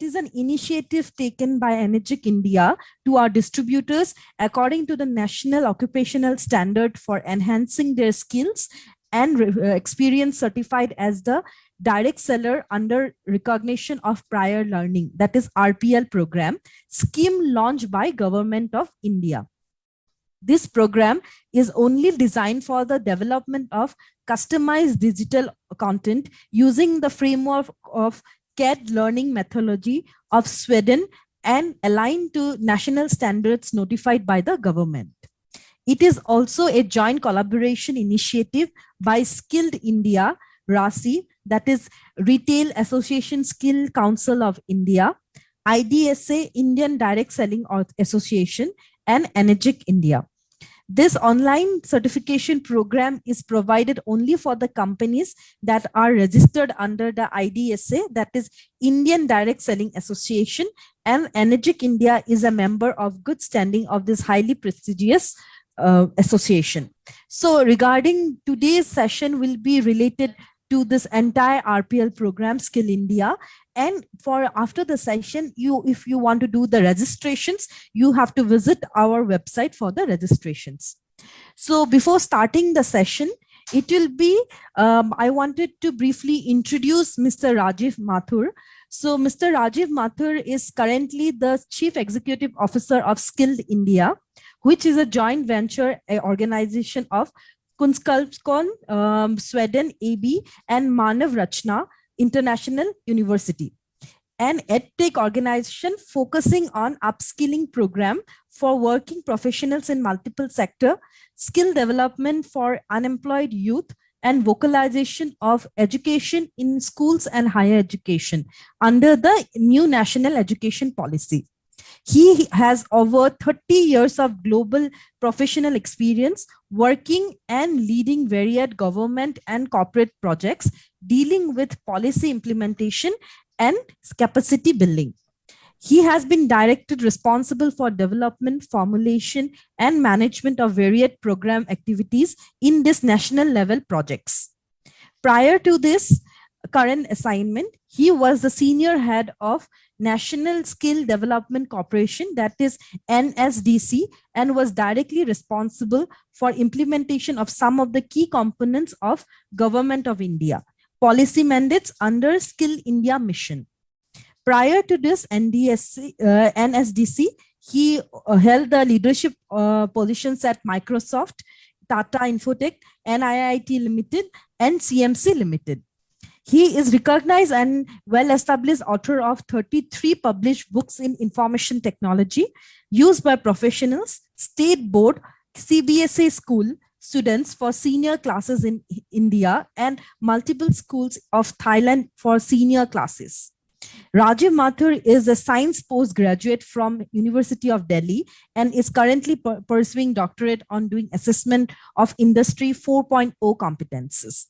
is an initiative taken by Energic India to our distributors according to the National Occupational Standard for enhancing their skills and experience certified as the direct seller under recognition of prior learning, that is RPL program, scheme launched by Government of India. This program is only designed for the development of customized digital content using the framework of CAD learning methodology of Sweden and aligned to national standards notified by the government. It is also a joint collaboration initiative by Skilled India, RASI, that is Retail Association Skill Council of India, IDSA, Indian Direct Selling Association, and Energic India. This online certification program is provided only for the companies that are registered under the IDSA, that is Indian Direct Selling Association, and Energic India is a member of good standing of this highly prestigious association. So regarding today's session will be related to this entire RPL program, Skill India. And for after the session, if you want to do the registrations, you have to visit our website for the registrations. So before starting the session, it will be, I wanted to briefly introduce Mr. Rajiv Mathur. So Mr. Rajiv Mathur is currently the Chief Executive Officer of Skilled India, which is a joint venture organization of Kunskapskonn, Sweden AB, and Manav Rachna International University, an EdTech organization focusing on upskilling program for working professionals in multiple sectors, skill development for unemployed youth, and vocalization of education in schools and higher education under the new national education policy. He has over 30 years of global professional experience working and leading varied government and corporate projects dealing with policy implementation and capacity building. He has been directed responsible for development, formulation, and management of varied program activities in this national level projects. Prior to this current assignment, he was the senior head of National Skill Development Corporation, that is NSDC, and was directly responsible for implementation of some of the key components of Government of India policy mandates under Skill India mission. Prior to this NSDC, he held the leadership positions at Microsoft, Tata Infotech, NIIT Limited, and CMC Limited. He is recognized and well-established author of 33 published books in information technology used by professionals, state board, CBSE school students for senior classes in India, and multiple schools of Thailand for senior classes. Rajiv Mathur is a science postgraduate from University of Delhi and is currently pursuing doctorate on doing assessment of industry 4.0 competences.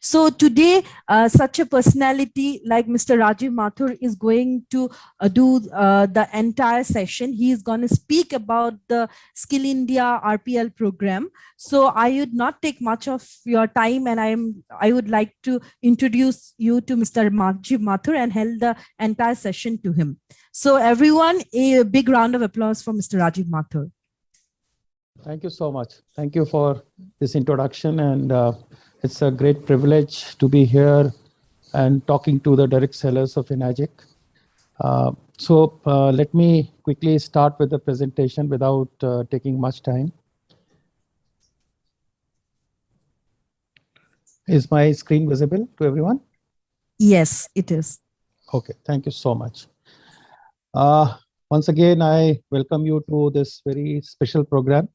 So today, such a personality like Mr. Rajiv Mathur is going to do the entire session. He is going to speak about the Skill India RPL program. So I would not take much of your time, and I would like to introduce you to Mr. Rajiv Mathur and hand the entire session to him. So everyone, a big round of applause for Mr. Rajiv Mathur. Thank you so much. Thank you for this introduction, and it's a great privilege to be here and talking to the direct sellers of Energic. Let me quickly start with the presentation without taking much time. Is my screen visible to everyone? Yes, it is. Okay, thank you so much. Once again, I welcome you to this very special program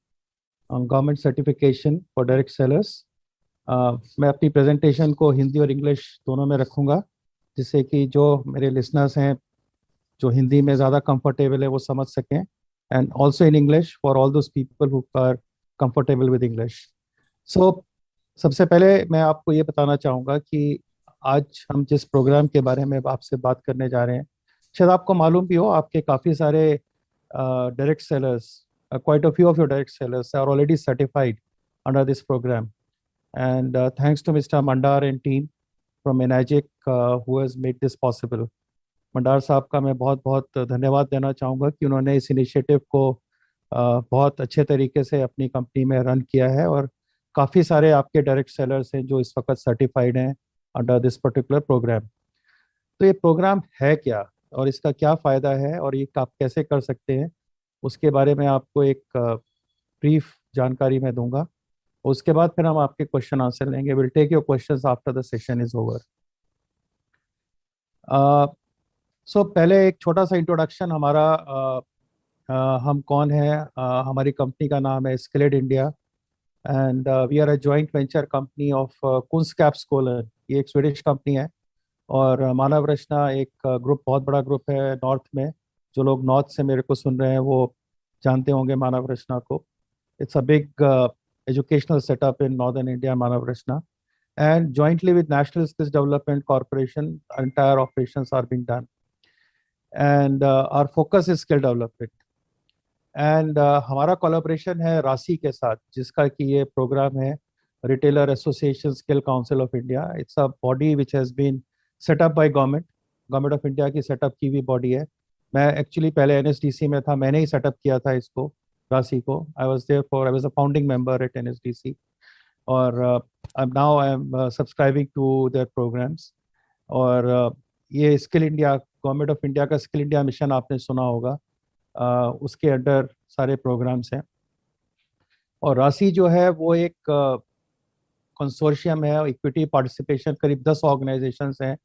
on government certification for direct sellers. मैं अपनी presentation को हिंदी और English दोनों में रखूंगा, जिससे कि जो मेरे लिसनर्स हैं जो हिंदी में ज़्यादा कंफर्टेबल है वो समझ सकें, and also in English for all those people who are comfortable with English. So सबसे पहले मैं आपको ये बताना चाहूँगा कि आज हम जिस प्रोग्राम के बारे में आपसे बात करने जा रहे हैं, शायद आपको मालूम भी हो, आपके काफ़ी सारे direct sellers, quite a few of your direct sellers are already certified under this program. And thanks to Mr. Mandar and team from Energic who has made this possible. Mandar साहब का मैं बहुत बहुत धन्यवाद देना चाहूँगा कि उन्होंने इस इनिशिएटिव को बहुत अच्छे तरीके से अपनी कंपनी में रन किया है, और काफ़ी सारे आपके डायरेक्ट सेलर्स हैं जो इस वक्त सर्टिफाइड हैं अंडर दिस पर्टिकुलर प्रोग्राम। तो ये प्रोग्राम है क्या, और इसका क्या फ़ायदा है, और ये आप कैसे कर सकते हैं, उसके बारे में आपको एक ब्रीफ जानकारी मैं दूंगा। उसके बाद फिर हम आपके क्वेश्चन आंसर लेंगे। Will take your questions after the session is over. So पहले एक छोटा सा इंट्रोडक्शन हमारा, हम कौन है। हमारी कंपनी का नाम है skilled India, and we are a joint venture company of Kunskapsskolan. ये एक स्वीडिश कंपनी है, और मानव रचना एक ग्रुप, बहुत बड़ा ग्रुप है नॉर्थ में। जो लोग नॉर्थ से मेरे को सुन रहे हैं वो जानते होंगे मानव रचना को। It's a big educational setup in northern India, Manav Rachna, and jointly with National Skills Development Corporation, entire operations are being done, and our focus is skill development. And हमारा कोलैबोरेशन है राशि के साथ, जिसका कि ये program है retailer association skill council of India. It's a body which has been setup by government of India की setup की हुई बॉडी है। मैं एक्चुअली पहले एनएसडीसी में था, मैंने ही सेटअप किया था इसको, राशि को। I was a founding member at NSDC, और now I am subscribing to their programmes. और ये skill India, government of India का स्किल इंडिया मिशन आपने सुना होगा, उसके अंडर सारे प्रोग्राम्स हैं। और राशि जो है वो एक कंसोर्शियम है, इक्विटी पार्टिसिपेशन करीब 10 ऑर्गेनाइजेशंस हैं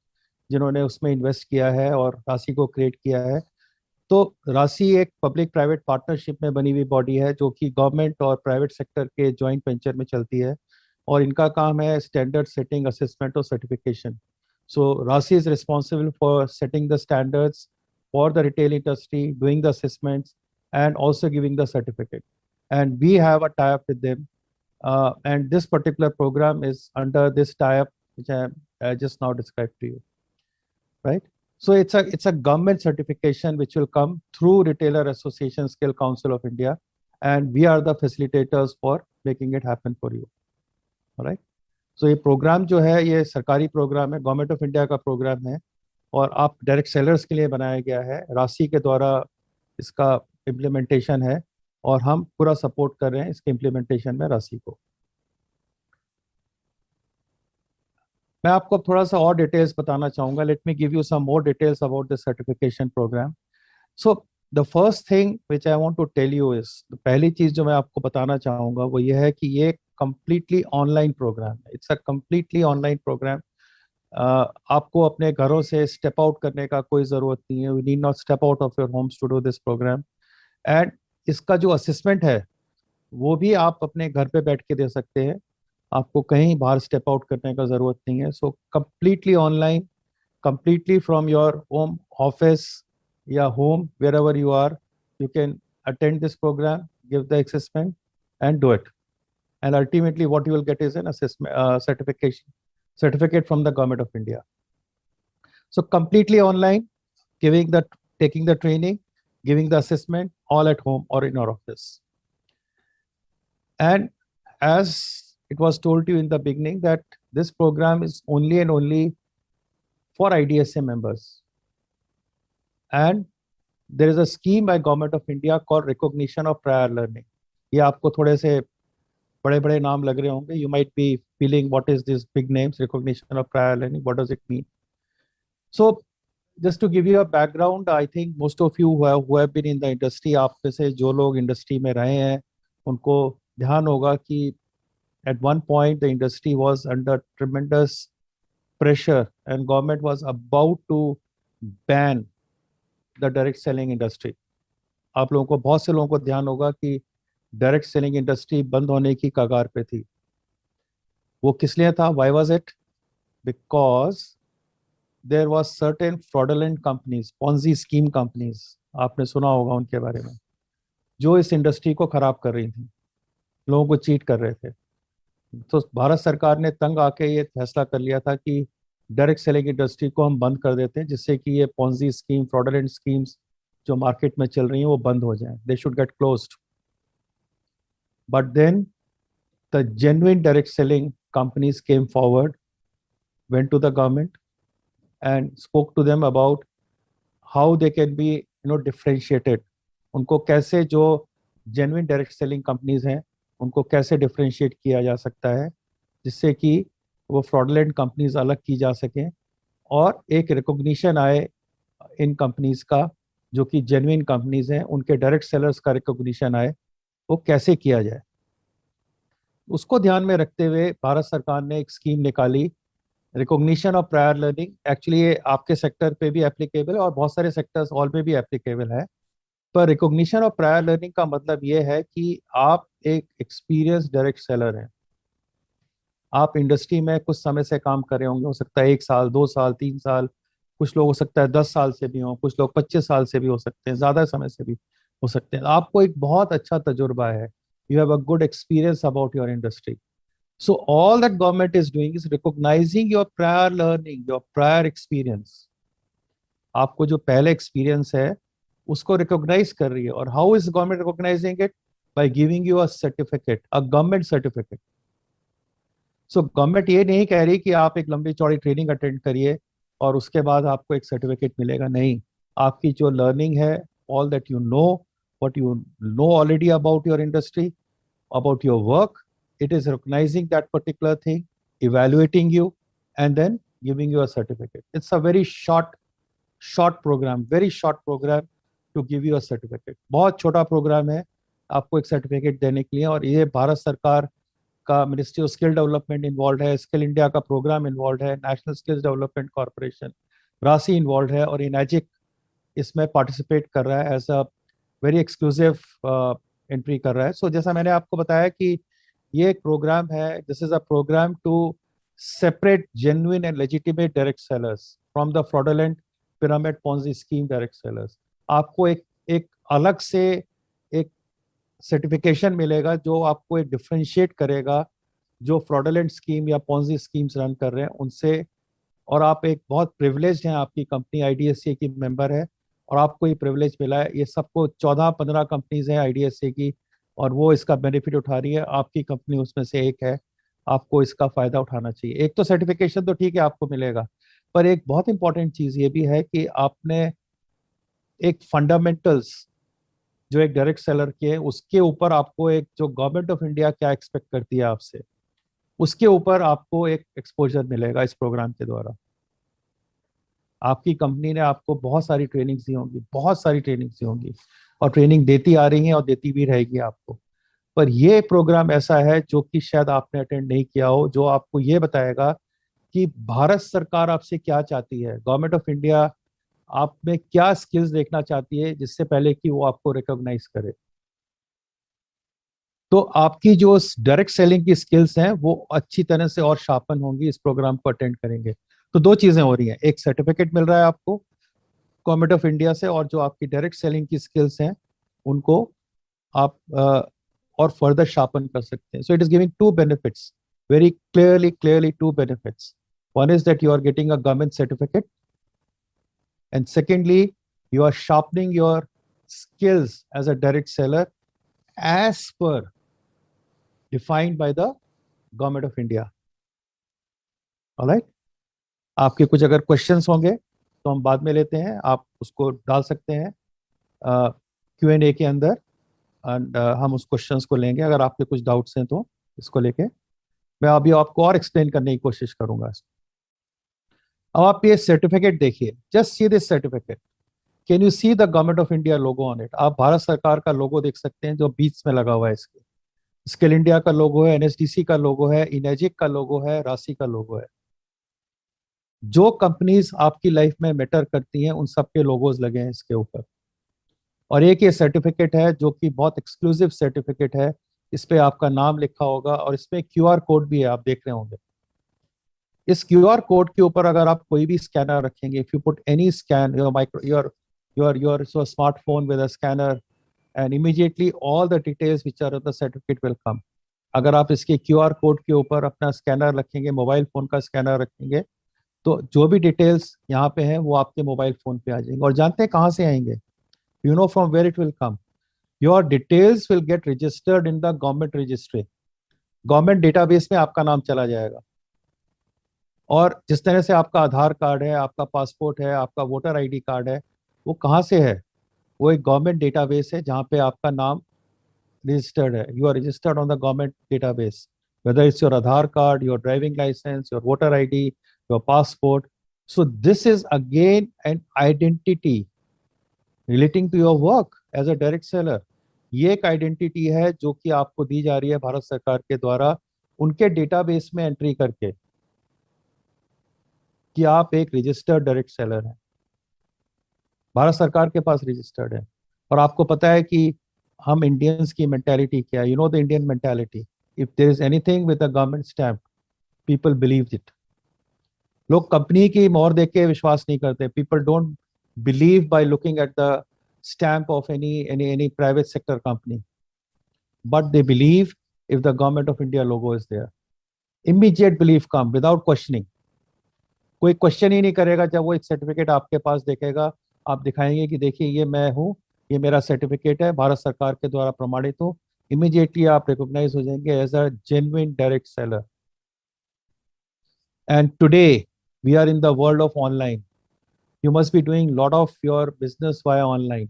जिन्होंने उसमें इन्वेस्ट किया है और राशि को क्रिएट किया है। तो राशि एक पब्लिक प्राइवेट पार्टनरशिप में बनी हुई बॉडी है जो कि गवर्नमेंट और प्राइवेट सेक्टर के जॉइंट वेंचर में चलती है, और इनका काम है स्टैंडर्ड सेटिंग, असेसमेंट और सर्टिफिकेशन। सो राशि is responsible for setting the standards for the retail industry, doing the assessments, and also giving the certificate. And we have a tie-up with them. And this particular program is under this tie-up, which I just now described to you, right? So it's a government certification which will come through Retailer Association Skill Council of India, and we are the facilitators for making it happen for you. All right? So ये programme जो है ये सरकारी programme है, government of India का programme है, और आप डायरेक्ट सेलर्स के लिए बनाया गया है। राशि के द्वारा इसका इम्प्लीमेंटेशन है, और हम पूरा सपोर्ट कर रहे हैं इसके इम्प्लीमेंटेशन में राशि को। मैं आपको थोड़ा सा और डिटेल्स बताना चाहूँगा। Let me give you some more details about this certification program. So the first thing which I want to tell you is, पहली चीज़ जो मैं आपको बताना चाहूँगा वो ये है कि ये कंप्लीटली ऑनलाइन प्रोग्राम है। It's a completely online program. आपको अपने घरों से स्टेप आउट करने का कोई ज़रूरत नहीं है। We need not step out of your homes to do this program. And इसका जो असेसमेंट है वो भी आप अपने घर पे बैठ के दे सकते हैं, आपको कहीं बाहर स्टेप आउट करने का ज़रूरत नहीं है। So completely online, completely from your home office या home, wherever you are, you can attend this programme, give the assessment and do it, and ultimately what you will get is an assessment certificate from the government of India. So completely online, taking the training, giving the assessment, all at home or in our office. And as it was told to you in the beginning, that this program is only and only for IDSA members. And there is a scheme by government of India called recognition of prior learning. ये आपको थोड़े से बड़े बड़े नाम लग रहे होंगे. You might be feeling what is this big names, recognition of prior learning, what does it mean? So just to give you a background, I think most of you who have been in the industry, आप में से जो लोग industry में रहे हैं उनको ध्यान होगा कि at one point the industry was under tremendous pressure and government was about to ban the direct selling industry. आप लोगों को, बहुत से लोगों को ध्यान होगा कि डायरेक्ट सेलिंग इंडस्ट्री बंद होने की कगार पे थी. वो किस लिए था? Why was it? Because there was certain fraudulent companies, Ponzi scheme companies, आपने सुना होगा उनके बारे में, जो इस इंडस्ट्री को खराब कर रही थी, लोगों को चीट कर रहे थे. तो भारत सरकार ने तंग आके ये फैसला कर लिया था कि डायरेक्ट सेलिंग इंडस्ट्री को हम बंद कर देते हैं, जिससे कि ये पॉन्जी स्कीम, फ्रॉडुलेंट स्कीम्स जो मार्केट में चल रही हैं वो बंद हो जाएं. They should get closed. But then the genuine direct selling companies came forward, went to the government and spoke to them about how they can be differentiated, उनको कैसे जो जेन्युइन डायरेक्ट सेलिंग कंपनीज हैं उनको कैसे differentiate किया जा सकता है, जिससे कि वो फ्रॉडलेंट कंपनीज अलग की जा सकें और एक रिकॉग्निशन आए इन कंपनीज का जो कि जेन्युइन कंपनीज हैं, उनके डायरेक्ट सेलर्स का रिकॉग्निशन आए, वो कैसे किया जाए। उसको ध्यान में रखते हुए भारत सरकार ने एक स्कीम निकाली, recognition of prior learning. Actually ये आपके सेक्टर पे भी एप्लीकेबल है और बहुत सारे सेक्टर्स ऑल में भी एप्लीकेबल है। पर रिकॉग्निशन ऑफ प्रायर लर्निंग का मतलब ये है कि आप एक एक्सपीरियंस डायरेक्ट सेलर हैं, आप इंडस्ट्री में कुछ समय से काम कर रहे होंगे, हो सकता है 1 साल 2 साल 3 साल, कुछ लोग हो सकता है 10 साल से भी हों, कुछ लोग 25 साल से भी हो सकते हैं, ज्यादा समय से भी हो सकते हैं। आपको एक बहुत अच्छा तजुर्बा है, you have a good experience about your industry. So all that government is doing is recognizing your prior learning, your prior experience. आपको जो पहले एक्सपीरियंस है उसको रिकॉग्नाइज कर रही है। और how is government recognising it? By giving you a certificate, a government certificate. So government ये नहीं कह रही कि आप एक लंबी चौड़ी ट्रेनिंग अटेंड करिए और उसके बाद आपको एक सर्टिफिकेट मिलेगा, नहीं। आपकी जो लर्निंग है, all that you know, what you know already about your industry, about your work, it is recognizing that particular thing, evaluating you, and then giving you a certificate. It's a very short program, very short program to give you a certificate. बहुत छोटा programme है आपको एक certificate देने के लिए। और ये भारत सरकार का ministry of skill development involve है, स्किल इंडिया का प्रोग्राम इन्वॉल्व है, national skills development corporation RASCI involve है, और इनैजिक इसमें पार्टिसिपेट कर रहा है as a very exclusive entry कर रहा है। सो जैसा मैंने आपको बताया कि ये एक प्रोग्राम है, this is a program to separate genuine and legitimate direct sellers from the fraudulent pyramid Ponzi scheme direct sellers. आपको एक अलग से एक सर्टिफिकेशन मिलेगा जो आपको एक डिफरेंशिएट करेगा जो फ्रॉडलेंट स्कीम या पॉन्जी स्कीम्स रन कर रहे हैं उनसे। और आप एक बहुत प्रिविलेज्ड हैं, आपकी कंपनी आईडीएससी की मेंबर है और आपको ये प्रिविलेज मिला है। ये सबको 14-15 कंपनीज हैं आईडीएससी की और वो इसका बेनिफिट उठा रही है, आपकी कंपनी उसमें से एक है। आपको इसका फायदा उठाना चाहिए। एक तो सर्टिफिकेशन तो ठीक है आपको मिलेगा, पर एक बहुत इंपॉर्टेंट चीज ये भी है कि आपने एक फंडामेंटल्स जो एक डायरेक्ट सेलर के है उसके ऊपर आपको एक जो गवर्नमेंट ऑफ इंडिया क्या एक्सपेक्ट करती है आपसे, उसके ऊपर आपको एक एक्सपोजर मिलेगा इस प्रोग्राम के द्वारा। आपकी कंपनी ने आपको बहुत सारी ट्रेनिंग्स दी होंगी, बहुत सारी ट्रेनिंग्स दी होंगी और ट्रेनिंग देती आ रही है और देती भी रहेगी आपको। पर ये प्रोग्राम ऐसा है जो कि शायद आपने अटेंड नहीं किया हो, जो आपको ये बताएगा कि भारत सरकार आपसे क्या चाहती है, गवर्नमेंट ऑफ इंडिया आप में क्या स्किल्स देखना चाहती है जिससे पहले कि वो आपको रिकॉग्नाइज करे। तो आपकी जो डायरेक्ट सेलिंग की स्किल्स हैं वो अच्छी तरह से और शार्पन होंगी इस प्रोग्राम को अटेंड करेंगे। तो दो चीजें हो रही हैं, एक सर्टिफिकेट मिल रहा है आपको गवर्नमेंट ऑफ इंडिया से, और जो आपकी डायरेक्ट सेलिंग की स्किल्स हैं उनको आप और फर्दर शार्पन कर सकते हैं। So it is giving two benefits, very clearly two benefits. One is that you are getting a government certificate, and secondly you are sharpening your skills as a direct seller as per defined by the government of India. All right, आपके कुछ अगर questions होंगे तो हम बाद में लेते हैं, आप उसको डाल सकते हैं Q&A के अंदर एंड हम उस क्वेश्चंस को लेंगे। अगर आपके कुछ डाउट्स हैं तो इसको लेके मैं अभी आपको और एक्सप्लेन करने की कोशिश करूंगा। अब आप ये सर्टिफिकेट देखिए, just see this certificate, can you see the government of India logo on it? आप भारत सरकार का लोगो देख सकते हैं जो बीच में लगा हुआ है। इसके स्किल इंडिया का लोगो है, एनएसडीसी का लोगो है, इनैजिक का लोगो है, राशि का लोगो है। जो कंपनीज आपकी लाइफ में मैटर करती हैं उन सबके लोगोज लगे हैं इसके ऊपर। और एक ये सर्टिफिकेट है जो कि बहुत एक्सक्लूसिव सर्टिफिकेट है, इस पे आपका नाम लिखा होगा और इसमें QR कोड भी है, आप देख रहे होंगे। इस QR कोड के ऊपर अगर आप कोई भी स्कैनर रखेंगे, if you put any scan your smartphone with a scanner, and immediately all the details which are on the certificate will come. अगर आप इसके QR कोड के ऊपर अपना स्कैनर रखेंगे, मोबाइल फोन का स्कैनर रखेंगे, तो जो भी डिटेल्स यहाँ पे हैं वो आपके मोबाइल फोन पे आ जाएंगे। और जानते हैं कहाँ से आएंगे? You know from where it will come. Your details will get registered in the government registry. Government database में आपका नाम चला जाएगा। और जिस तरह से आपका आधार कार्ड है, आपका पासपोर्ट है, आपका वोटर ID कार्ड है, वो कहाँ से है? वो एक गवर्नमेंट डेटाबेस है जहाँ पे आपका नाम registered है. You are registered on the government database, whether it's your Aadhaar card, your driving license, your voter ID, your passport. So this is again an identity relating to your work as a direct seller. ये एक identity है जो कि आपको दी जा रही है भारत सरकार के द्वारा उनके डेटाबेस में एंट्री करके कि आप एक रजिस्टर्ड डायरेक्ट सेलर हैं, भारत सरकार के पास रजिस्टर्ड है. और आपको पता है कि हम इंडियंस की मेंटालिटी क्या है. You know the Indian mentality, if there is anything with a government stamp, people believe it. लोग कंपनी की मोहर देख के विश्वास नहीं करते. People don't believe by looking at the stamp of any private sector company, but they believe if the government of India logo is there. Immediate belief come without questioning. कोई question ही नहीं करेगा. जब वो एक सर्टिफिकेट आपके पास देखेगा, आप दिखाएंगे कि देखिए ये मैं हूँ, ये मेरा सर्टिफिकेट है, भारत सरकार के द्वारा प्रमाणित हूँ, इमीडिएटली आप रिकॉग्नाइज हो जाएंगे as a genuine direct seller. And today we are in the world of online. You must be doing a lot of your business via online,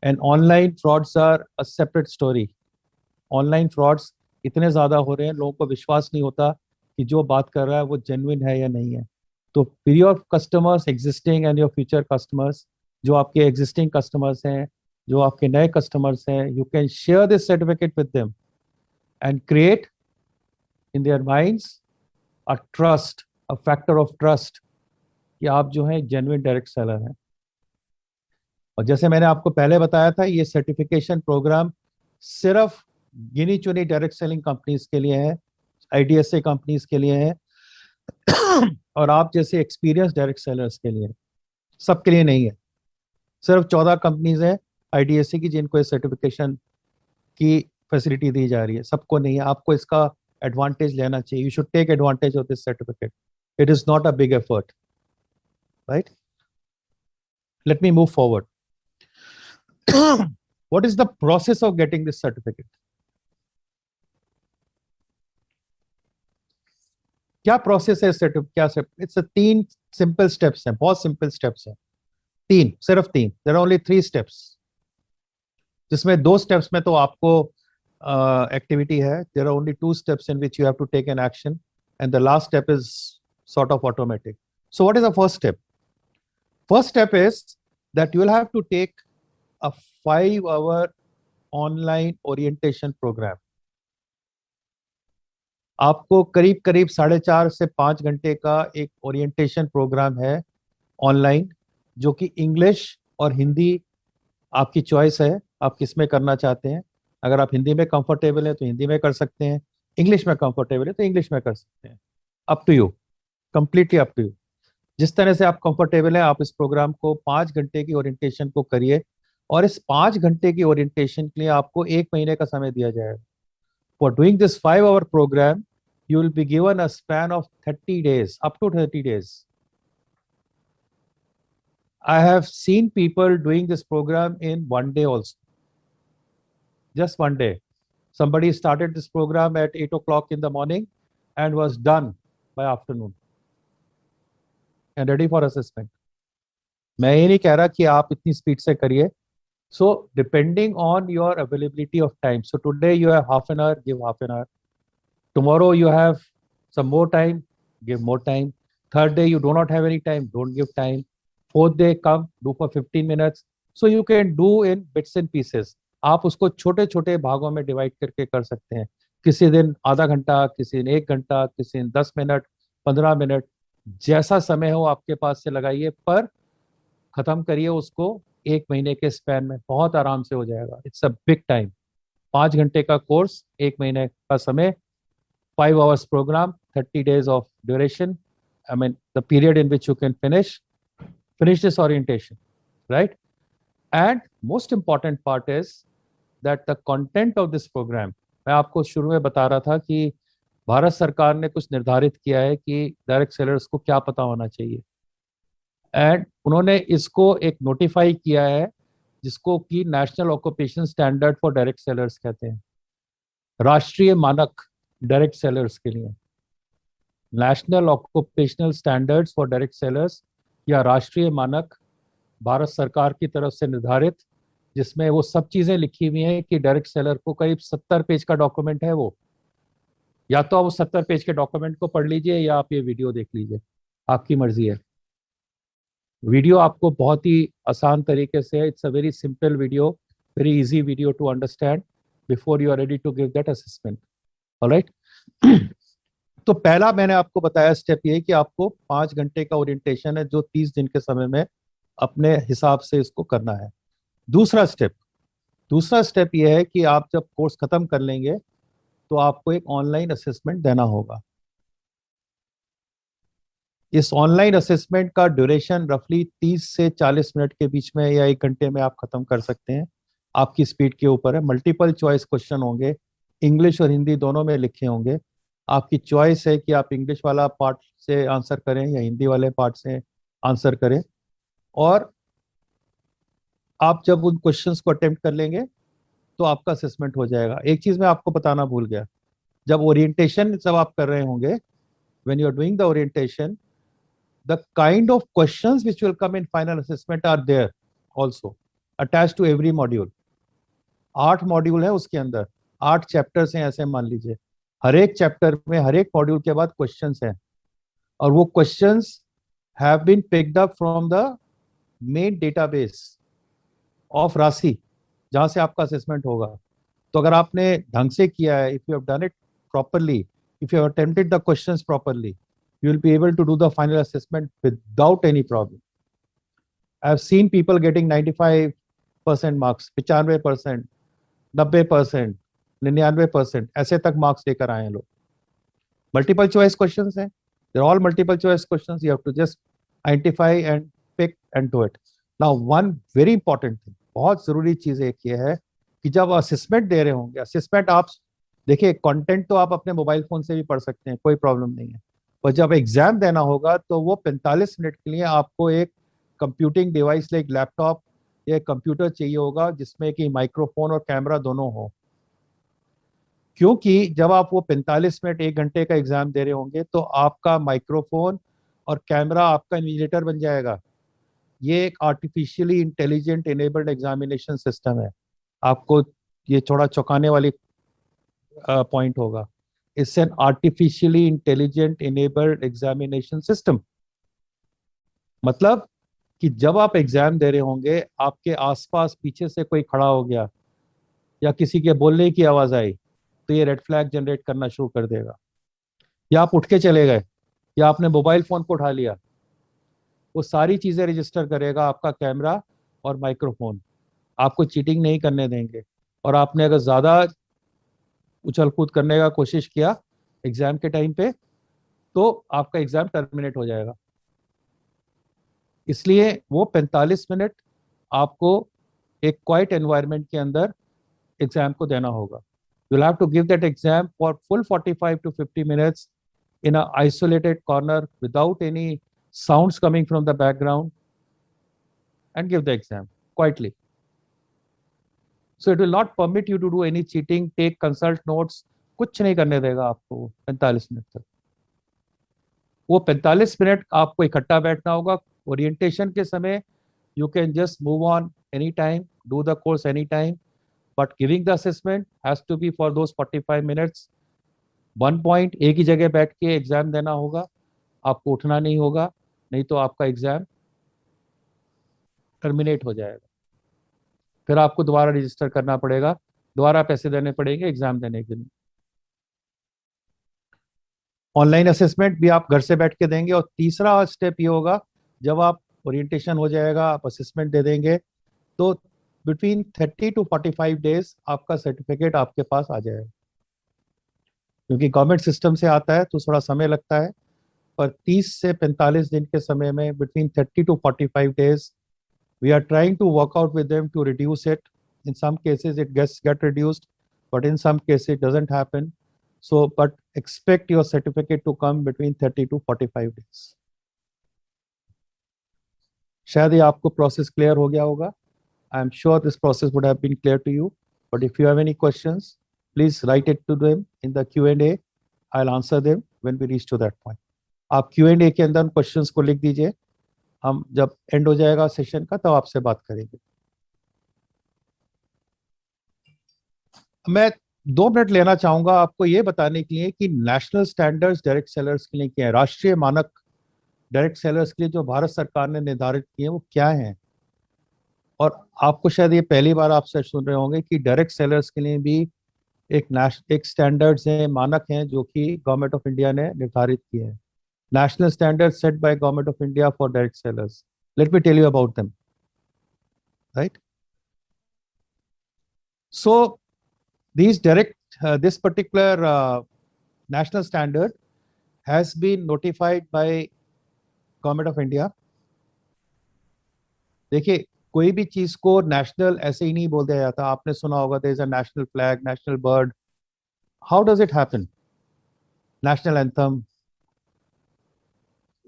and online frauds are a separate story. Online frauds इतने ज़्यादा हो रहे हैं, लोगों को विश्वास नहीं होता कि जो बात कर रहा है वो जेन्युइन है या नहीं है. तो for your customers existing and your future customers, जो आपके existing customers हैं, जो आपके नए customers हैं, you can share this certificate with them and create in their minds a trust, a factor of trust कि आप जो है जेन्युइन डायरेक्ट सेलर हैं. और जैसे मैंने आपको पहले बताया था, ये सर्टिफिकेशन प्रोग्राम सिर्फ गिनी चुनी डायरेक्ट सेलिंग कंपनीज के लिए है, आईडीएसए कंपनीज के लिए है, और आप जैसे एक्सपीरियंस डायरेक्ट सेलर्स के लिए. सबके लिए नहीं है. सिर्फ 14 कंपनीज है आईडीएसए की जिनको इस सर्टिफिकेशन की फैसिलिटी दी जा रही है. सबको नहीं है. आपको इसका एडवांटेज लेना चाहिए. You should take advantage of this certificate. It is not a big effort. Right? Let me move forward. What is the process of getting this certificate? क्या प्रोसेस है सर्टिफिकेट? क्या स्टेप? इट्स 3 सिंपल स्टेप्स हैं. बहुत simple steps हैं. 3, सिर्फ 3. There are only 3 steps, जिसमें 2 steps में तो आपको एक्टिविटी है. There are only 2 steps in which you have to take an action, and the last step is sort of automatic. So what is the first step? First step is that you will have to take a 5-hour online orientation program. आपको करीब करीब 4.5 से 5 घंटे का एक orientation programme है online, जो कि इंग्लिश और हिंदी आपकी चॉइस है. आप किस में करना चाहते हैं. अगर आप हिंदी में कंफर्टेबल हैं तो हिंदी में कर सकते हैं, इंग्लिश में कंफर्टेबल है तो इंग्लिश में कर सकते हैं. Up to you, completely up to you. जिस तरह से आप कंफर्टेबल है, आप इस प्रोग्राम को 5 घंटे की ओरिएंटेशन को करिए. और इस 5 घंटे की ओरिएंटेशन के लिए आपको 1 महीने का समय दिया जाएगा. For doing this 5-hour program you will be given a span of 30 days, up to 30 days. I have seen people doing this program in 1 day also. Just 1 day. Somebody started this program at 8 o'clock in the morning and was done by afternoon and ready for assessment. मैं ये नहीं कह रहा कि आप इतनी speed से करिए. So depending on your availability of time. So today you have half an hour, give half an hour. Tomorrow you have some more time, give more time. Third day you do not have any time, don't give time. Fourth day come, do for 15 minutes. So you can do in bits and pieces. आप उसको छोटे छोटे भागों में divide करके कर सकते हैं. किसी दिन आधा घंटा, किसी दिन 1 घंटा, किसी दिन 10 मिनट, 15 मिनट, जैसा समय हो आपके पास से लगाइए, पर खत्म करिए उसको 1 महीने के स्पैन में. बहुत आराम से हो जाएगा. It's a big time. 5 घंटे का कोर्स, 1 महीने का समय, 5 hours program, 30 days of duration. I mean, the period in which you can finish this orientation, right? And most important part is that the content of this program, मैं आपको शुरू में बता रहा था कि भारत सरकार ने कुछ निर्धारित किया है कि डायरेक्ट सेलर्स को क्या पता होना चाहिए. एंड उन्होंने इसको एक नोटिफाई किया है, जिसको कि national occupation standard for direct sellers कहते हैं. राष्ट्रीय मानक डायरेक्ट सेलर्स के लिए, national occupational standards for direct sellers या राष्ट्रीय मानक भारत सरकार की तरफ से निर्धारित, जिसमें वो सब चीजें लिखी हुई हैं कि डायरेक्ट सेलर को करीब 70 पेज का डॉक्यूमेंट है वो। या तो आप उस 70 पेज के डॉक्यूमेंट को पढ़ लीजिए या आप ये वीडियो देख लीजिए, आपकी मर्जी है। वीडियो आपको बहुत ही आसान तरीके से, it's a very simple video, very easy video to understand before you are ready to give that assessment. Alright. तो पहला मैंने आपको बताया स्टेप ये कि आपको 5 घंटे का ओरिएंटेशन है जो 30 दिन के समय में अपने हिसाब से इसको करना है। दूसरा स्टेप ये है कि आप जब कोर्स खत्म कर लेंगे तो आपको एक ऑनलाइन असेसमेंट देना होगा। इस ऑनलाइन असेसमेंट का ड्यूरेशन रफली 30 से 40 मिनट के बीच में या 1 घंटे में आप खत्म कर सकते हैं, आपकी स्पीड के ऊपर है। मल्टीपल चॉइस क्वेश्चन होंगे, इंग्लिश और हिंदी दोनों में लिखे होंगे। आपकी चॉइस है कि आप इंग्लिश वाला पार्ट से आंसर करें या हिंदी वाले पार्ट से आंसर करें। और आप जब उन क्वेश्चंस को अटेम्प्ट कर लेंगे तो आपका असेसमेंट हो जाएगा। एक चीज मैं आपको बताना भूल गया, जब ओरिएंटेशन जब आप कर रहे होंगे, when you are doing the orientation, the kind of questions which will come in final assessment are there also attached to every module। 8 module है उसके अंदर, 8 चैप्टर्स हैं ऐसे मान लीजिए। हर एक चैप्टर में, हर एक मॉड्यूल के बाद क्वेश्चंस हैं, और वो questions have been picked up from the main database of RASCI, जहां से आपका असेसमेंट होगा। तो अगर आपने ढंग से किया है, if you have done it properly, if you have attempted the questions properly, you will be able to do the final assessment without any problem। I have seen people getting 95% marks, 95%, 90%, 99% ऐसे तक marks लेकर आए हैं लोग। Multiple choice questions हैं, they're all multiple choice questions, you have to just identify and pick and do it। Now one very important thing, बहुत जरूरी चीज एक ये है कि जब असेसमेंट दे रहे होंगे, असेसमेंट आप देखिए, कंटेंट तो आप अपने मोबाइल फोन से भी पढ़ सकते हैं, कोई प्रॉब्लम नहीं है, पर जब एग्जाम देना होगा तो वो 45 मिनट के लिए आपको एक कंप्यूटिंग डिवाइस लाइक लैपटॉप या कंप्यूटर चाहिए होगा, जिसमें कि माइक्रोफोन और कैमरा दोनों हो। क्योंकि जब आप वो 45 मिनट 1 घंटे का एग्जाम दे रहे होंगे तो आपका माइक्रोफोन और कैमरा आपका इन्विजिलेटर बन जाएगा। ये एक artificially intelligent enabled examination system है। आपको ये थोड़ा चौंकाने वाली पॉइंट होगा। It's an artificially intelligent enabled examination system। मतलब कि जब आप एग्जाम दे रहे होंगे, आपके आसपास पीछे से कोई खड़ा हो गया या किसी के बोलने की आवाज आई तो ये रेड फ्लैग जनरेट करना शुरू कर देगा। या आप उठ के चले गए या आपने मोबाइल फोन को उठा लिया, वो सारी चीजें रजिस्टर करेगा आपका कैमरा और माइक्रोफोन। आपको चीटिंग नहीं करने देंगे, और आपने अगर ज्यादा उछल कूद करने का कोशिश किया एग्जाम के टाइम पे तो आपका एग्जाम टर्मिनेट हो जाएगा। इसलिए वो 45 मिनट आपको एक क्वाइट एनवायरनमेंट के अंदर एग्जाम को देना होगा। You will have to give that exam for full 45 to 50 minutes in a isolated corner without any sounds coming from the background and give the exam quietly। So it will not permit you to do any cheating, take consult notes, कुछ नहीं करने देगा आपको 45 minute तक। वो 45 minute आपको इकट्ठा बैठना होगा। ओरिएंटेशन के समय you can just move on anytime, do the course anytime, but giving the assessment has to be for those 45 minutes। 1 point एक ही जगह बैठ के एग्जाम देना होगा, आपको उठना नहीं होगा, नहीं तो आपका एग्जाम टर्मिनेट हो जाएगा। फिर आपको दोबारा रजिस्टर करना पड़ेगा, दोबारा पैसे देने पड़ेंगे एग्जाम देने के लिए। ऑनलाइन असेसमेंट भी आप घर से बैठ के देंगे। और तीसरा स्टेप ये होगा, जब आप ओरिएंटेशन हो जाएगा, आप असेसमेंट दे देंगे, तो बिटवीन 30 to 45 डेज आपका सर्टिफिकेट आपके पास आ जाएगा। क्योंकि गवर्नमेंट सिस्टम से आता है तो थोड़ा समय लगता है, पर 30 से 45 दिन के समय में, between 30 to 45 days, we are trying to work out with them to reduce it। In some cases it get reduced, but in some cases it doesn't happen। So but expect your certificate to come between 30 to 45 days। शायद ये आपको process clear हो गया होगा। I am sure this process would have been clear to you, but if you have any questions, please write it to them in the Q&A। I'll answer them when we reach to that point। आप Q&A के अंदर questions को लिख दीजिए हम जब and हो जाएगा सेशन का तब आपसे बात करेंगे। मैं 2 मिनट लेना चाहूंगा आपको ये बताने के लिए कि नेशनल स्टैंडर्ड्स डायरेक्ट सेलर्स के लिए क्या है, राष्ट्रीय मानक डायरेक्ट सेलर्स के लिए जो भारत सरकार ने निर्धारित किए हैं वो क्या है। और आपको शायद ये पहली बार आप सच सुन रहे होंगे कि डायरेक्ट सेलर्स के लिए भी एक स्टैंडर्ड्स हैं, मानक हैं जो कि गवर्नमेंट ऑफ इंडिया ने निर्धारित किए हैं। National standard set by government of India for direct sellers. Let me tell you about them, right? So this particular national standard has been notified by government of India. देखिए, कोई भी चीज को national ऐसे ही नहीं बोल दिया जाता। आपने सुना होगा there is a national flag, national bird. How does it happen? National anthem,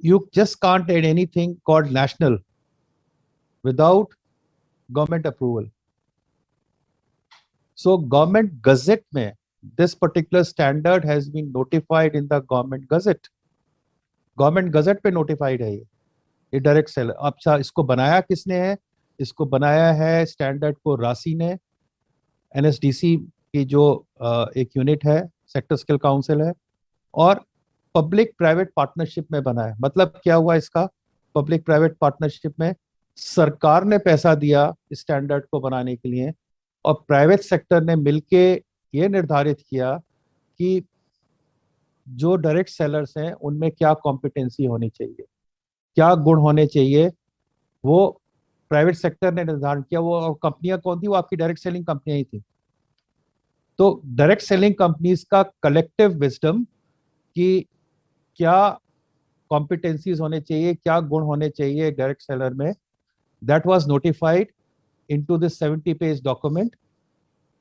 you just can't add anything called national without government approval. So government gazette में this particular standard has been notified in the government gazette. Government gazette पे notified है ये direct seller. अच्छा, इसको बनाया किसने है? इसको बनाया है स्टैंडर्ड को राशि ने, एनएसडीसी की जो एक यूनिट है, सेक्टर स्किल काउंसिल है, और पब्लिक प्राइवेट पार्टनरशिप में बना है। मतलब क्या हुआ इसका? पब्लिक प्राइवेट पार्टनरशिप में सरकार ने पैसा दिया स्टैंडर्ड को बनाने के लिए, और प्राइवेट सेक्टर ने मिलके ये निर्धारित किया कि जो डायरेक्ट सेलर्स हैं उनमें क्या कॉम्पिटेंसी होनी चाहिए, क्या गुण होने चाहिए, वो प्राइवेट सेक्टर ने निर्धारण किया। वो कंपनियां कौन थी? वो आपकी डायरेक्ट सेलिंग कंपनियां ही थी। तो डायरेक्ट सेलिंग कंपनीज का कलेक्टिव विजडम कि क्या कॉम्पिटेंसीज होने चाहिए, क्या गुण होने चाहिए डायरेक्ट सेलर में, that was notified into this 70 page document.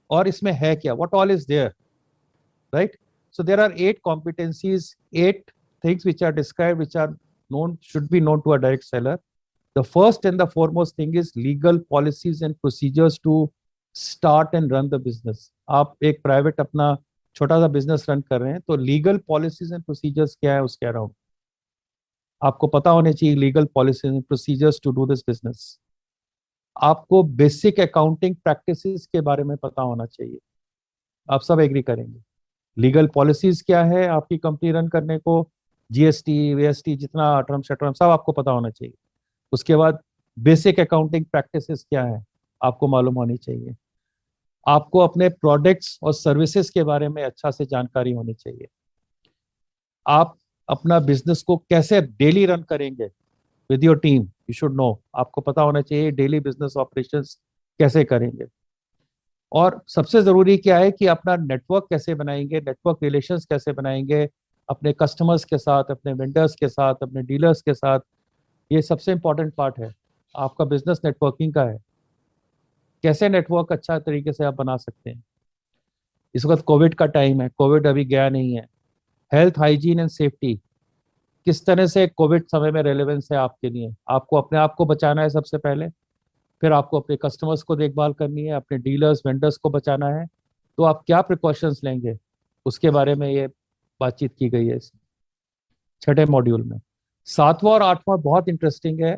और इसमें है क्या, what all is there, right? So there are 8 competencies, 8 things which are described, which are known, should be known to a direct seller. The first and the foremost thing is legal policies and procedures to start and run the business. आप एक private अपना छोटा सा business run कर रहे हैं, तो legal policies and procedures क्या है उसके अराउंड आपको पता होने चाहिए। Legal policies and procedures to do this business. आपको बेसिक अकाउंटिंग प्रैक्टिसेस के बारे में पता होना चाहिए। आप सब एग्री करेंगे। लीगल पॉलिसीज क्या है आपकी कंपनी रन करने को, जीएसटी, वीएसटी, जितना टर्म शटर्म सब आपको पता होना चाहिए। उसके बाद बेसिक अकाउंटिंग प्रैक्टिसेस क्या है आपको मालूम होनी चाहिए। आपको अपने प्रोडक्ट्स और सर्विसेज के बारे में अच्छा से जानकारी होनी चाहिए। आप अपना बिजनेस को कैसे डेली रन करेंगे with your team, you should know. आपको पता होना चाहिए डेली बिजनेस ऑपरेशंस कैसे करेंगे। और सबसे जरूरी क्या है कि अपना नेटवर्क कैसे बनाएंगे, नेटवर्क रिलेशंस कैसे बनाएंगे अपने कस्टमर्स के साथ, अपने वेंडर्स के साथ, अपने डीलर्स के साथ। ये सबसे इंपॉर्टेंट पार्ट है आपका बिजनेस नेटवर्किंग का है। कैसे नेटवर्क अच्छा तरीके से आप बना सकते हैं। इस वक्त कोविड का टाइम है, कोविड अभी गया नहीं है। हेल्थ, हाइजीन एंड सेफ्टी किस तरह से कोविड समय में रेलेवेंस है आपके लिए। आपको अपने आप को बचाना है सबसे पहले, फिर आपको अपने कस्टमर्स को देखभाल करनी है, अपने डीलर्स वेंडर्स को बचाना है। तो आप क्या प्रिकॉशंस लेंगे उसके बारे में ये बातचीत की गई है इस 6ठे मॉड्यूल में। 7वां और 8वां बहुत इंटरेस्टिंग है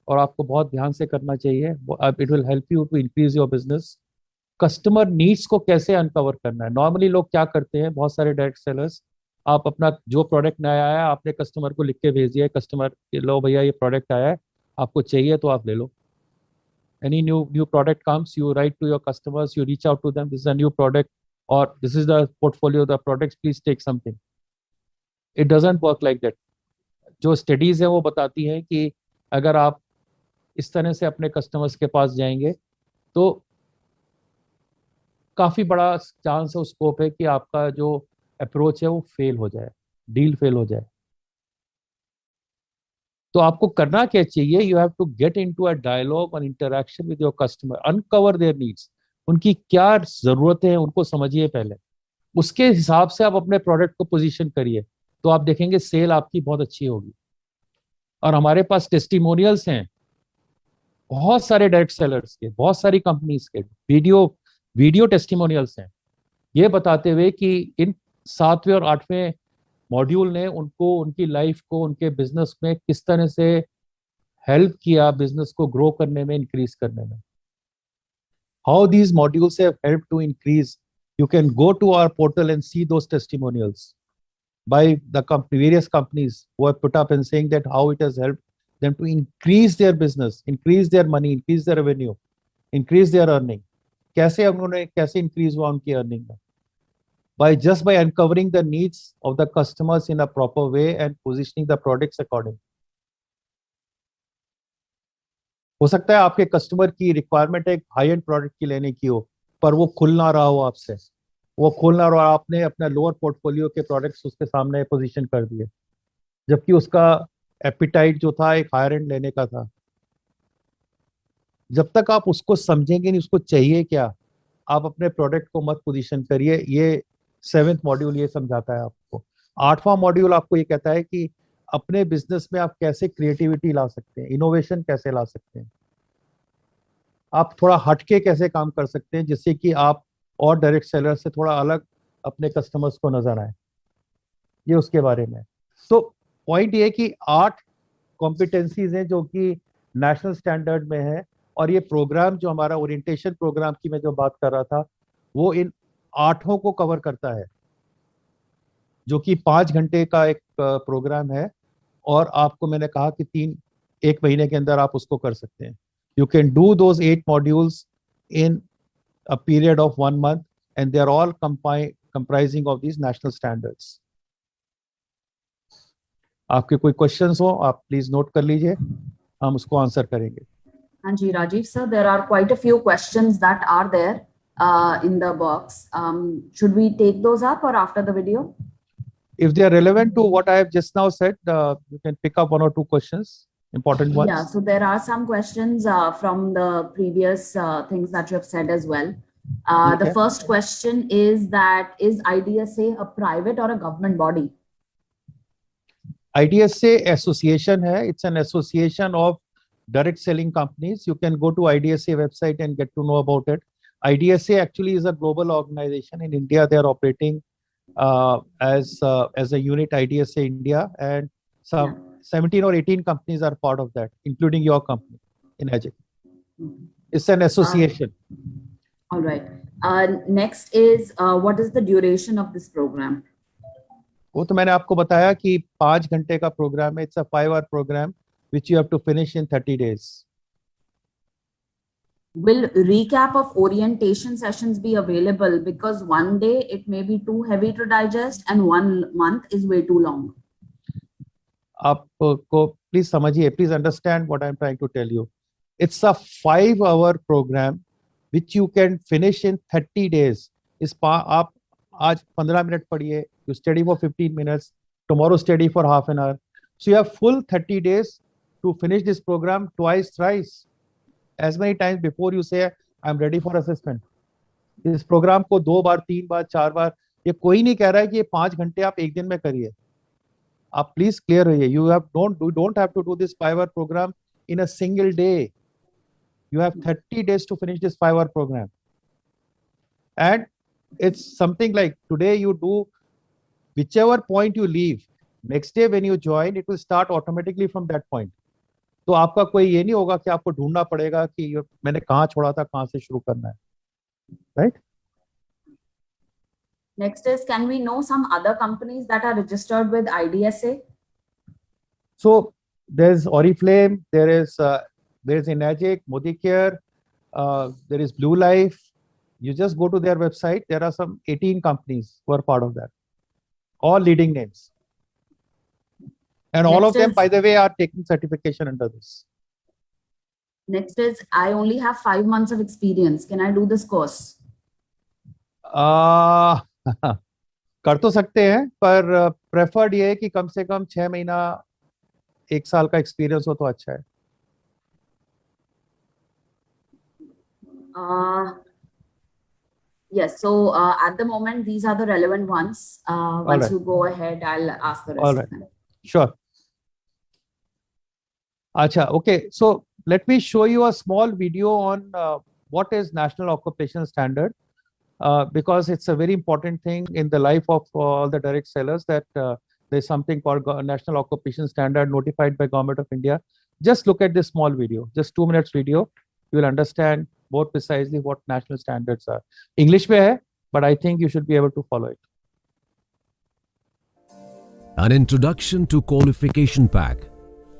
और आपको बहुत ध्यान से करना चाहिए। It will help you to increase your business. Customer needs को कैसे अनकवर करना है। नॉर्मली लोग क्या करते हैं, बहुत सारे डायरेक्ट सेलर्स, आप अपना जो प्रोडक्ट नया आया आपने कस्टमर को लिख के भेज दिया, कस्टमर लो भैया ये प्रोडक्ट आया है, आपको चाहिए तो आप ले लो। Any new product comes, you write to your customers, you reach out to them, this is a new product or this is the portfolio of the products, please take something. It doesn't work like that. जो studies है वो बताती हैं कि अगर आप इस तरह से अपने कस्टमर्स के पास जाएंगे तो काफी बड़ा चांस है, स्कोप है कि आपका जो अप्रोच है वो फेल हो जाए, डील फेल हो जाए। तो आपको करना क्या चाहिए, you have to get into a dialogue और interaction with your customer, uncover their needs. उनकी क्या जरूरतें हैं उनको समझिए पहले, उसके हिसाब से आप अपने प्रोडक्ट को पोजीशन करिए, तो आप देखेंगे सेल आपकी बहुत अच्छी होगी। और हमारे पास टेस्टिमोनियल्स हैं बहुत सारे डायरेक्ट सेलर्स के, बहुत सारी कंपनीज के वीडियो टेस्टिमोनियल्स हैं, ये बताते हुए कि इन 7वें और 8वें मॉड्यूल ने उनको, उनकी लाइफ को, उनके बिजनेस में किस तरह से हेल्प किया बिजनेस को ग्रो करने में, इंक्रीज करने में. How these modules have helped to increase. You can go to our portal and see those testimonials by the various companies who have put up and saying that how it has helped them to increase their business, increase their money, increase their revenue, increase their earning. कैसे उन्होंने कैसे increase हुआ उनकी earning में? By uncovering the needs of the customers in a proper way and positioning the products accordingly. हो सकता है आपके कस्टमर की रिक्वायरमेंट एक हाई एंड प्रोडक्ट की लेने की हो, पर वो खुल ना रहा हो आपसे, वो खुल ना रहा, आपने अपना लोअर पोर्टफोलियो के प्रोडक्ट्स उसके सामने पोजीशन कर दिए, जबकि उसका एपिटाइट जो था एक हायर एंड लेने का था. जब तक आप उसको समझेंगे नहीं उसको चाहिए क्या, आप अपने प्रोडक्ट को मत पोजीशन करिए. ये 7th मॉड्यूल ये समझाता है आपको. 8वां मॉड्यूल आपको ये कहता है कि अपने बिजनेस में आप कैसे क्रिएटिविटी ला सकते हैं, इनोवेशन कैसे ला सकते हैं, आप थोड़ा हटके कैसे काम कर सकते हैं जिससे कि आप और डायरेक्ट सेलर से थोड़ा अलग अपने कस्टमर्स को नजर आए. ये उसके बारे में. तो पॉइंट ये कि 8 कॉम्पिटेंसीज हैं जो कि नेशनल स्टैंडर्ड में है, और ये प्रोग्राम जो हमारा ओरिएंटेशन प्रोग्राम की मैं जो बात कर रहा था वो इन 8 को कवर करता है, जो कि 5 घंटे का एक प्रोग्राम है. और आपको मैंने कहा कि 1 महीने के अंदर आप उसको कर सकते हैं. You can do those 8 modules in a period of 1 month, and they are all comprising of these national standards. आपके कोई questions हो आप please note कर लीजिए, हम उसको आंसर करेंगे. हाँ जी Rajiv sir, there are quite a few questions that are there in the box. Should we take those up or after the video? If they are relevant to what I have just now said, you can pick up 1 or 2 questions. Important ones. Yeah, so there are some questions from the previous things that you have said as well. Okay. The first question is that is IDSA a private or a government body? IDSA association है. It's an association of direct selling companies. You can go to IDSA website and get to know about it. IDSA actually is a global organization. In India, they are operating as a unit IDSA India, and some 17 or 18 companies are part of that, including your company in Ajit. It's an association. All right. Next is what is the duration of this program? वो तो मैंने आपको बताया कि 5 घंटे का programme है. It's a 5-hour program which you have to finish in 30 days. Will recap of orientation sessions be available? Because one day it may be too heavy to digest and 1 month is way too long. आपको please समझिए, please understand what I am trying to tell you. It's a 5-hour program which you can finish in 30 days. आप आज 15 minute पढ़िए, you study for 15 minutes, tomorrow study for half an hour, so you have full 30 days to finish this program twice, thrice, as many times before you say I am ready for assessment. इस programme को 2 बार, 3 बार, 4 बार, ये कोई नहीं कह रहा है कि ये 5 घंटे आप एक दिन में करिए. आप प्लीज क्लियर रहिए. You don't have to do this 5-hour program in a single day. You have 30 days to finish this 5-hour program. And it's something like today you do whichever point you leave, next day when you join, it will start automatically from that point. तो आपका कोई ये नहीं होगा कि आपको ढूंढना पड़ेगा कि मैंने कहाँ छोड़ा था, कहाँ से शुरू करना है. Right? Next is, can we know some other companies that are registered with IDSA? So there's Oriflame, there's Enagic, Modicare, there is Blue Life. You just go to their website. There are some 18 companies who are part of that, all leading names. And all of them, by the way, are taking certification under this. Next is, I only have 5 months of experience. Can I do this course? कर तो सकते हैं, पर preferred ये है कि कम से कम 6 महीना 1 साल का एक्सपीरियंस हो तो अच्छा है. Yes, so at the moment these are the relevant ones. Once you go ahead, I'll ask the rest of them. Sure. Acha, okay, so let me show you a small video on what is National Occupational Standard, because it's a very important thing in the life of all the direct sellers, that there's something called National Occupation Standard notified by Government of India. just look at this small video, just 2 minutes video. You will understand more precisely what national standards are. English mein hai, but I think you should be able to follow it. An introduction to qualification pack,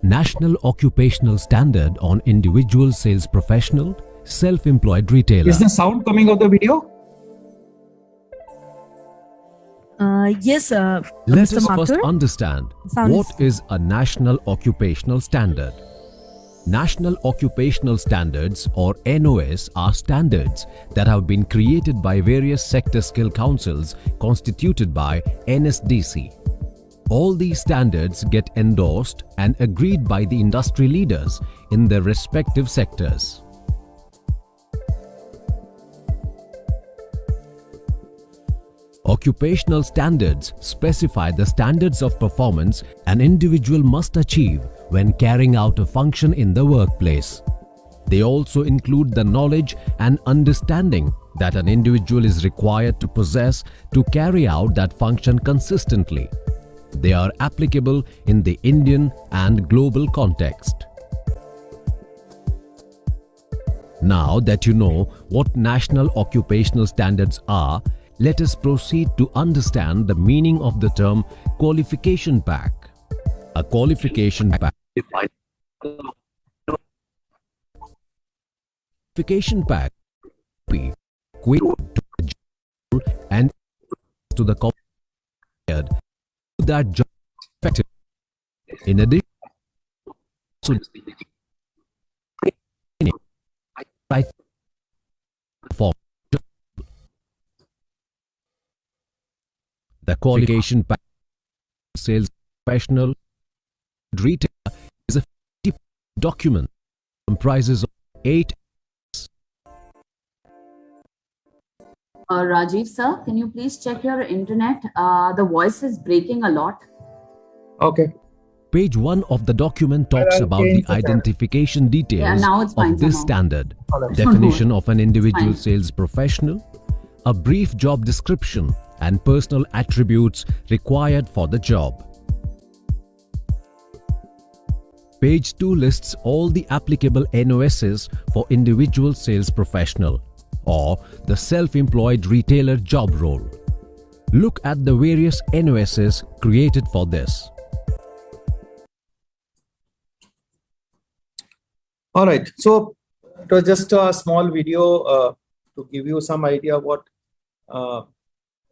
National Occupational Standard on Individual Sales Professional, Self-Employed Retailer. Is the sound coming of the video? Yes, Let Mr. us first Mathur. understand Sound what is a National Occupational Standard. National Occupational Standards or NOS are standards that have been created by various sector skill councils constituted by NSDC. All these standards get endorsed and agreed by the industry leaders in their respective sectors. Occupational standards specify the standards of performance an individual must achieve when carrying out a function in the workplace. They also include the knowledge and understanding that an individual is required to possess to carry out that function consistently. They are applicable in the Indian and global context. Now that you know what National Occupational Standards are, let us proceed to understand the meaning of the term qualification pack. A qualification pack be quick and to the compared to that job effective. In addition to right form, the qualification pack sales professional retailer is a document comprises of 8. Rajiv sir, can you please check your internet? The voice is breaking a lot. Okay. Page 1 of the document talks I'll about change the the identification Yeah, details now it's fine of this somehow. standard, Alright. definition of an individual Fine. sales professional, a brief job description and personal attributes required for the job. Page 2 lists all the applicable NOSs for individual sales professional or the self-employed retailer job role. Look at the various NOSs created for this. All right. So it was just a small video to give you some idea what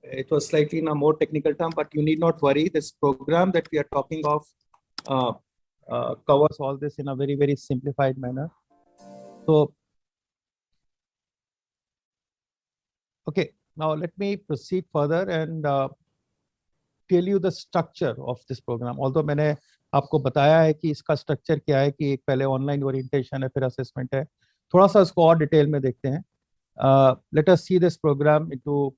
it was slightly in a more technical term, but you need not worry. This program that we are talking of covers all this in a very, very simplified manner. So, okay, now let me proceed further and tell you the structure of this program. Although मैंने आपको बताया है कि इसका structure क्या है कि एक पहले ऑनलाइन ओरिएंटेशन है फिर असेसमेंट है, थोड़ा सा इसको और डिटेल में देखते हैं. Let us see this program into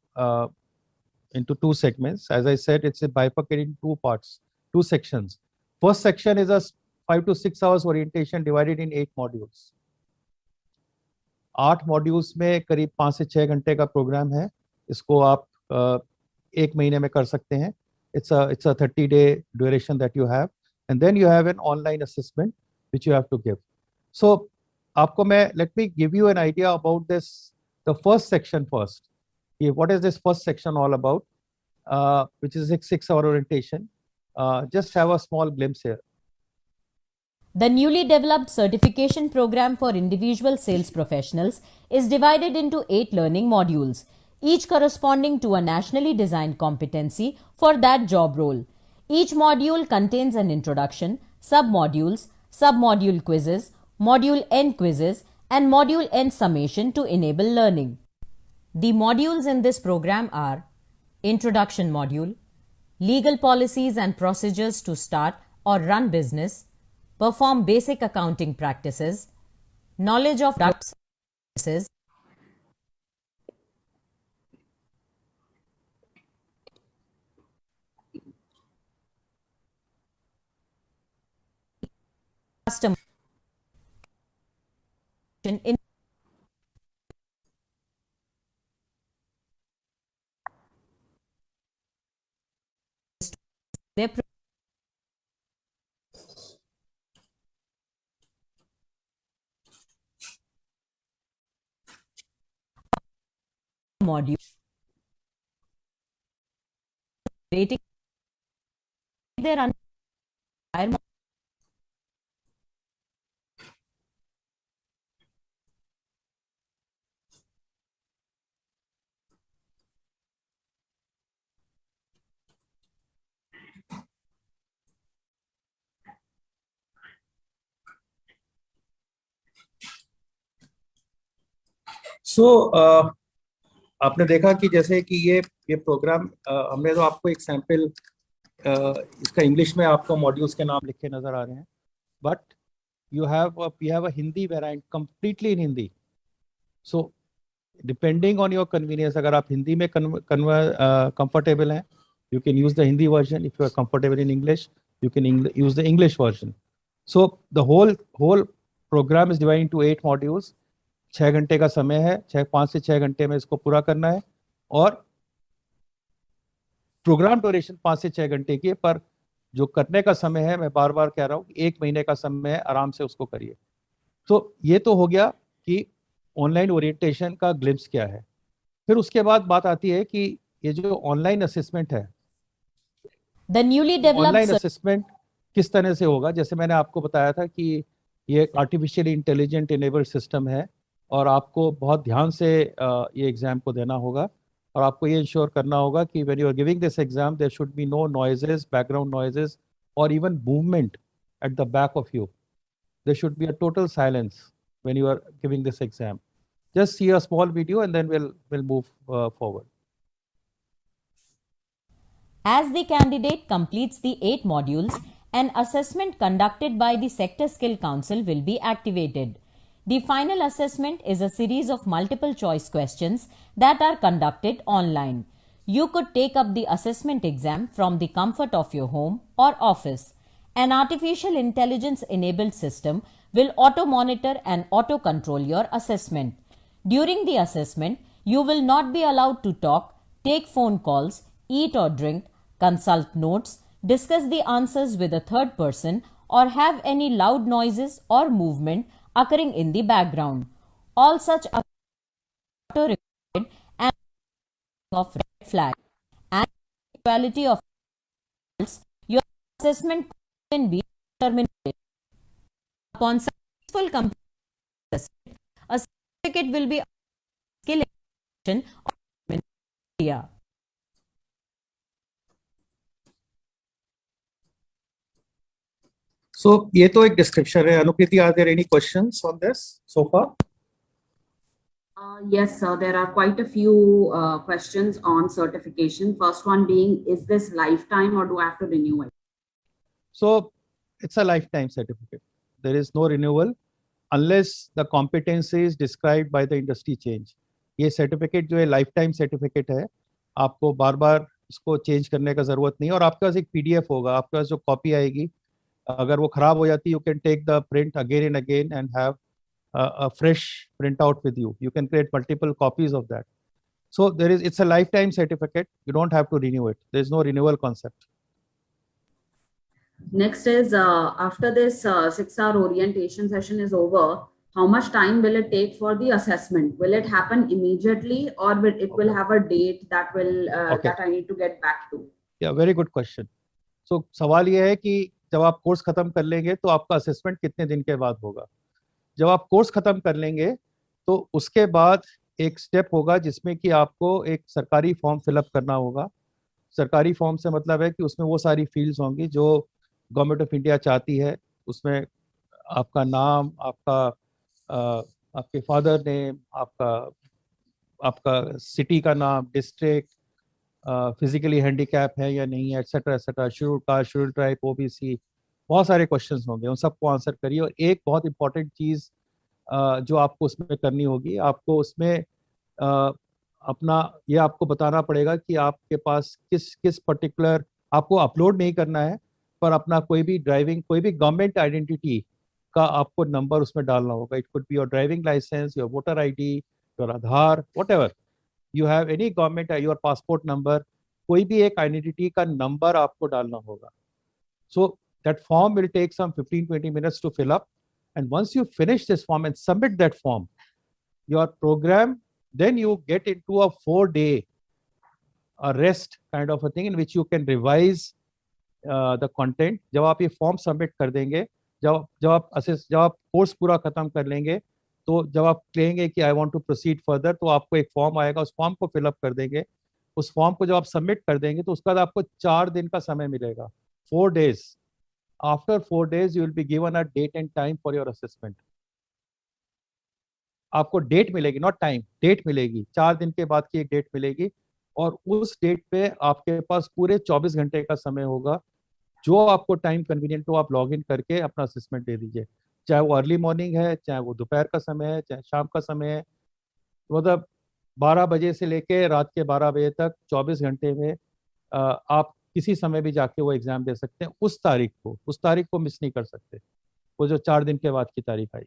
2 segments. As I said, it's bifurcated in 2 parts, 2 sections. First section is a 5 to 6 hours orientation divided in 8 modules. 8 modules में करीब 5 से 6 घंटे का प्रोग्राम है. इसको आप 1 महीने में कर सकते हैं. It's a 30-day duration that you have, and then you have an online assessment which you have to give. So आपको मैं let me give you an idea about this, the first section first. What is this first section all about? Which is a 6-hour orientation. Just have a small glimpse here. The newly developed certification program for individual sales professionals is divided into 8 learning modules, each corresponding to a nationally designed competency for that job role. Each module contains an introduction, sub-modules, sub-module quizzes, module end quizzes, and module end summation to enable learning. The modules in this program are Introduction Module, Legal Policies and Procedures to Start or Run Business, Perform Basic Accounting Practices, Knowledge of Tax Services, Custom in their module. Rating their entire module. सो आपने देखा कि जैसे कि ये programme हमने तो आपको एक सैंपल इसका इंग्लिश में आपको मॉड्यूल्स के नाम लिखे नजर आ रहे हैं, but you have a Hindi variant completely in Hindi. So depending on your convenience, अगर आप हिंदी में comfortable हैं, you can use the Hindi version. If you are comfortable in English, you can use the English version. So the whole program is divided into 8 modules. 6 घंटे का समय है, 5 से 6 घंटे में इसको पूरा करना है, और प्रोग्राम ड्यूरेशन 5 से 6 घंटे की है, पर जो करने का समय है, मैं बार बार कह रहा हूँ, 1 महीने का समय है, आराम से उसको करिए। तो ये तो हो गया कि ऑनलाइन ओरिएंटेशन का ग्लिम्स क्या है। फिर उसके बाद बात आती है कि ये जो ऑनलाइन असेसमेंट है, ऑनलाइन असेसमेंट किस तरह से होगा। जैसे मैंने आपको बताया था कि ये आर्टिफिशियली इंटेलिजेंट इनेबल्ड सिस्टम है, और आपको बहुत ध्यान से ये एग्जाम को देना होगा, और आपको ये इंश्योर करना होगा कि when you are giving this exam there should be no noises, background noises, और even movement at the back of you. There should be a total silence when you are giving this exam. Just see a small video and then we'll move forward. As the candidate completes the 8 modules, an assessment conducted by the Sector Skill Council will be activated. The final assessment is a series of multiple choice questions that are conducted online. You could take up the assessment exam from the comfort of your home or office. An artificial intelligence enabled system will auto monitor and auto control your assessment. During the assessment, you will not be allowed to talk, take phone calls, eat or drink, consult notes, discuss the answers with a third person, or have any loud noises or movement occurring in the background. All such auto recorded and of red flag and equality of your assessment can be terminated. Upon successful completion, a certificate will be skill examination of India. So ये तो एक description है. Anukriti, are there any questions on this so far? Yes, sir. There are quite a few questions on certification. First one being, is this lifetime or do I have to renew it? So it's a lifetime certificate. There is no renewal unless the competency is described by the industry change. ये certificate जो है lifetime certificate है, आपको बार बार इसको change करने का जरूरत नहीं है, और आपके पास एक PDF होगा, आपके पास जो copy आएगी, अगर वो खराब हो जाती, you can take the print again and again and have a fresh printout with you. You can create multiple copies of that. So it's a lifetime certificate. You don't have to renew it. There is no renewal concept. Next is, after this 6-hour orientation session is over, how much time will it take for the assessment? Will it happen immediately, or will have a date that will that I need to get back to? Yeah, very good question. So सवाल ये है कि जब आप course खत्म कर लेंगे तो आपका असेसमेंट कितने दिन के बाद होगा। जब आप कोर्स खत्म कर लेंगे तो उसके बाद एक स्टेप होगा जिसमें कि आपको एक सरकारी फॉर्म फिलअप करना होगा। सरकारी फॉर्म से मतलब है कि उसमें वो सारी फील्ड्स होंगी जो गवर्नमेंट ऑफ इंडिया चाहती है। उसमें आपका नाम, आपके फादर नेम, आपका सिटी का नाम, डिस्ट्रिक्ट, फिजिकली हैंडीकैप है या नहीं है, etcetera etcetera, schedule caste, schedule tribe, OBC, बहुत सारे क्वेश्चंस होंगे, उन सबको आंसर करिए। और एक बहुत इंपॉर्टेंट चीज़ जो आपको उसमें करनी होगी, आपको उसमें अपना ये आपको बताना पड़ेगा कि आपके पास किस पर्टिकुलर, आपको अपलोड नहीं करना है, पर अपना कोई भी गवर्नमेंट आइडेंटिटी का आपको नंबर उसमें डालना होगा। It could be your driving license, your voter ID, your Aadhaar, whatever you have, any government, your passport number, कोई भी एक आइडेंटिटी का नंबर आपको डालना होगा। सो that form will take some 15-20 minutes to fill up, and once you finish this form and submit that form, your program then you get into a 4-day rest kind of a thing in which you can revise the content. जब आप ये form submit कर देंगे, जब आप course पूरा खत्म कर लेंगे, तो जब आप कहेंगे कि I want to proceed further, तो आपको एक फॉर्म आएगा, उस फॉर्म को फिलअप कर देंगे. उस फॉर्म को जब आप सबमिट कर देंगे तो उसके बाद आपको 4 दिन का समय मिलेगा, 4 days. After 4 days you will be given a date and time for your assessment. आपको डेट मिलेगी, नॉट टाइम, डेट मिलेगी. 4 दिन के बाद की एक डेट मिलेगी और उस डेट पे आपके पास पूरे 24 घंटे का समय होगा. जो आपको टाइम कन्वीनियंट हो आप लॉग इन करके अपना असेसमेंट दे दीजिए, चाहे वो अर्ली मॉर्निंग है, चाहे वो दोपहर का समय है, चाहे शाम का समय है. मतलब 12 बजे से लेके रात के 12 बजे तक 24 घंटे में आप किसी समय भी जाके वो एग्जाम दे सकते हैं. उस तारीख को मिस नहीं कर सकते, वो जो 4 दिन के बाद की तारीख आई.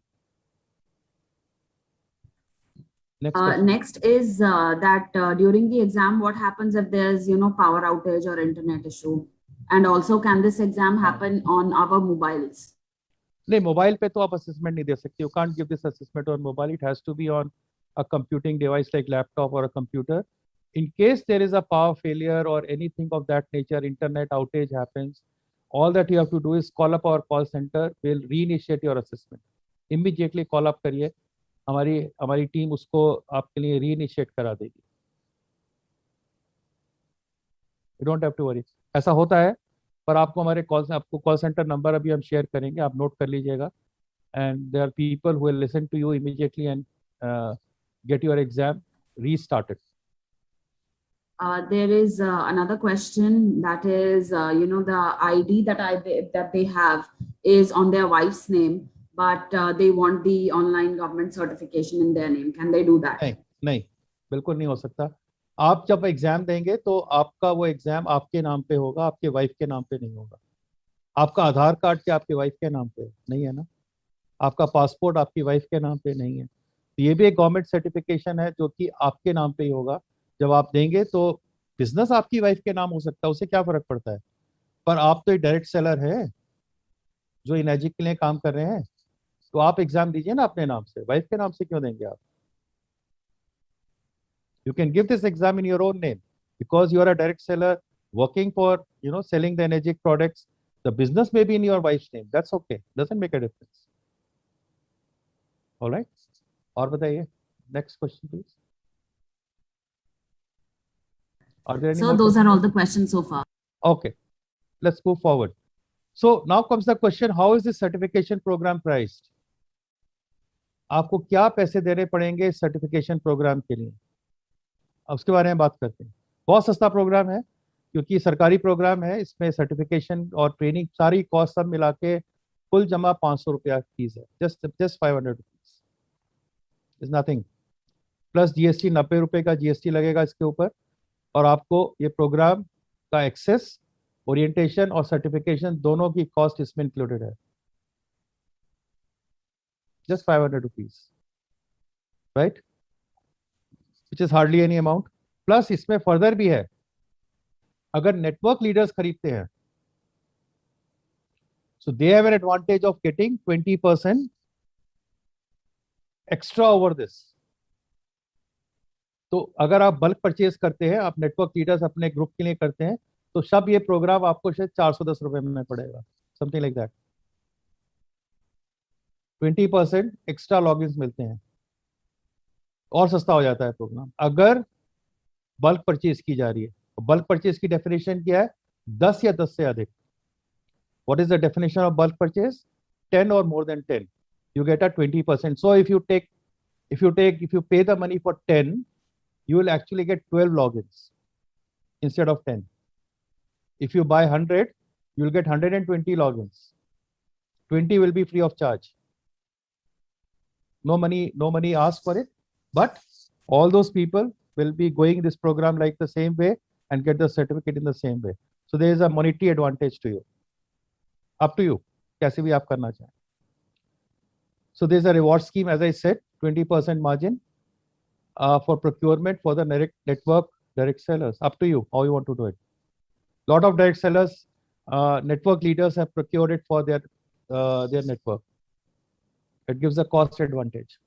Next is that during the exam, what happens if there's, power outage or internet issue? And also, can this exam happen on our mobiles? नहीं, मोबाइल पे तो आप असेसमेंट नहीं दे सकते. You can't give this assessment on mobile. It has to be on a computing device like laptop or a computer. In case there is a power failure or anything of that nature, internet outage happens, all that you have to do is call up our call center. We'll reinitiate your assessment. Immediately call up करिए, हमारी team उसको आपके लिए रीइनिशिएट करा देगी. You don't have to worry. ऐसा होता है, पर आपको आपको कॉल सेंटर नंबर अभी हम शेयर करेंगे, आप नोट कर लीजिएगा. And there are people who will listen to you immediately and get your exam restarted. There is another question, that is, the ID that they have is on their wife's name, but they want the online government certification in their name. Can they do that? नहीं, बिल्कुल नहीं हो सकता. आप जब exam देंगे तो आपका वो एग्जाम आपके नाम पे होगा, आपके वाइफ के नाम पे नहीं होगा. आपका आधार कार्ड क्या आपके वाइफ के नाम पे नहीं है ना? आपका पासपोर्ट आपकी वाइफ के नाम पे नहीं है. ये भी एक गवर्नमेंट सर्टिफिकेशन है जो कि आपके नाम पे ही होगा. जब आप देंगे तो बिजनेस आपकी वाइफ के नाम हो सकता है, उससे क्या फर्क पड़ता है. पर आप तो एक डायरेक्ट सेलर है जो इनर्जी के लिए काम कर रहे हैं, तो आप एग्जाम दीजिए ना अपने नाम से. वाइफ के नाम से क्यों देंगे आप? You can give this exam in your own name because you are a direct seller working for, selling the energy products. The business may be in your wife's name. That's okay. Doesn't make a difference. All right. और बताइए. Next question, please. Are there any So more those questions? are all the questions so far. Okay. Let's move forward. So now comes the question, how is this certification program priced? आपको क्या पैसे देने पड़ेंगे certification program के लिए? अब उसके बारे में बात करते हैं. बहुत सस्ता प्रोग्राम है क्योंकि सरकारी प्रोग्राम है. इसमें सर्टिफिकेशन और ट्रेनिंग सारी कॉस्ट सब मिला के कुल जमा 500 रुपया फीस है. Just 500 rupees is nothing. Plus GST 90 रुपए का जीएसटी लगेगा इसके ऊपर. और आपको ये प्रोग्राम का एक्सेस, ओरिएंटेशन और सर्टिफिकेशन दोनों की कॉस्ट इसमें इंक्लूडेड है. Just 500 rupees, right, which is hardly any amount. Plus इसमें फर्दर भी है, अगर नेटवर्क लीडर्स खरीदते हैं so they have an advantage of getting 20% extra over this. तो अगर आप बल्क परचेज करते हैं, आप नेटवर्क लीडर्स अपने ग्रुप के लिए करते हैं, तो सब ये प्रोग्राम आपको शायद 410 रुपए में पड़ेगा, something like that. 20% extra logins मिलते हैं और सस्ता हो जाता है प्रोग्राम अगर बल्क परचेज की जा रही है. बल्क परचेज की डेफिनेशन क्या है? 10 या 10 से अधिक. What is the definition of bulk purchase? 10 or more than 10, you get a 20%. So if you pay the money for 10, you will actually get 12 logins instead of 10. If you buy 100, you will get 120 logins. 20 will be free of charge. No money asked for it, but all those people will be going this program like the same way and get the certificate in the same way. So there is a monetary advantage to you. Up to you, कैसे भी आप करना चाहें. So there is a reward scheme, as I said, 20% margin for procurement for the network direct sellers. Up to you how you want to do it. Lot of direct sellers, network leaders have procured it for their network. It gives a cost advantage.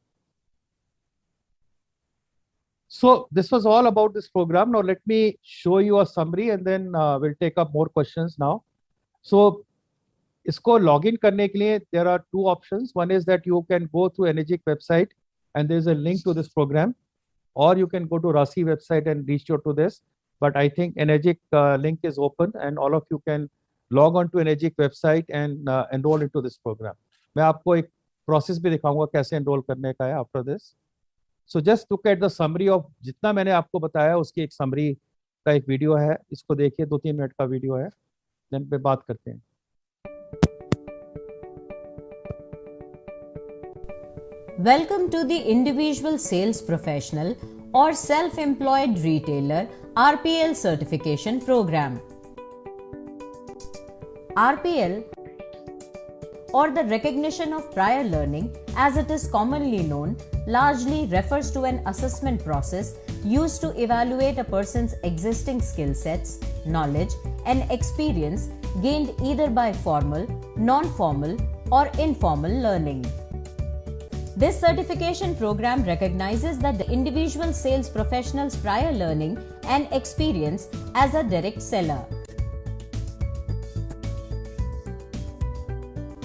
So this was all about this program. Now let me show you a summary and then we'll take up more questions now. So इसको login करने के लिए there are two options. One is that you can go to Energic website and there's a link to this program, or you can go to RASI website and reach out to this. But I think Energic link is open and all of you can log on to Energic website and enroll into this program. मैं आपको एक process भी दिखाऊंगा कैसे enroll करने का है after this. So just look at the summary of जितना मैंने आपको बताया उसकी एक summary का एक वीडियो है, इसको देखिए, 2-3 मिनट का वीडियो है, then पे बात करते हैं. Welcome to the Individual Sales Professional or Self-Employed Retailer RPL Certification Program. RPL, or the recognition of prior learning as it is commonly known, largely refers to an assessment process used to evaluate a person's existing skill sets, knowledge, and experience gained either by formal, non-formal, or informal learning. This certification program recognizes that the individual sales professional's prior learning and experience as a direct seller.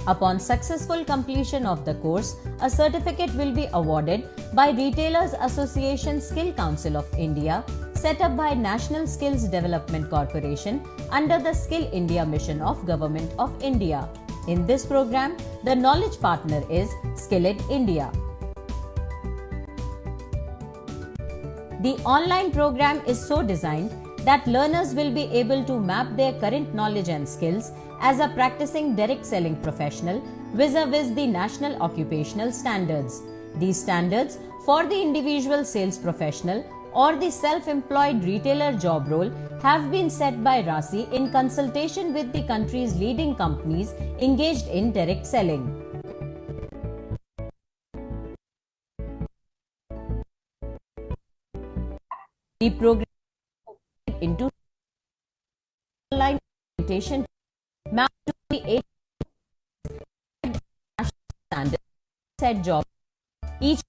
Upon successful completion of the course, a certificate will be awarded by Retailers Association Skill Council of India, set up by National Skills Development Corporation under the Skill India mission of Government of India. In this program, the knowledge partner is Skillit India. The online program is so designed that learners will be able to map their current knowledge and skills as a practicing direct selling professional vis-a-vis the national occupational standards. These standards for the individual sales professional or the self-employed retailer job role have been set by RASI in consultation with the country's leading companies engaged in direct selling. The program into online orientation mapped to the 8 national standard set job. Each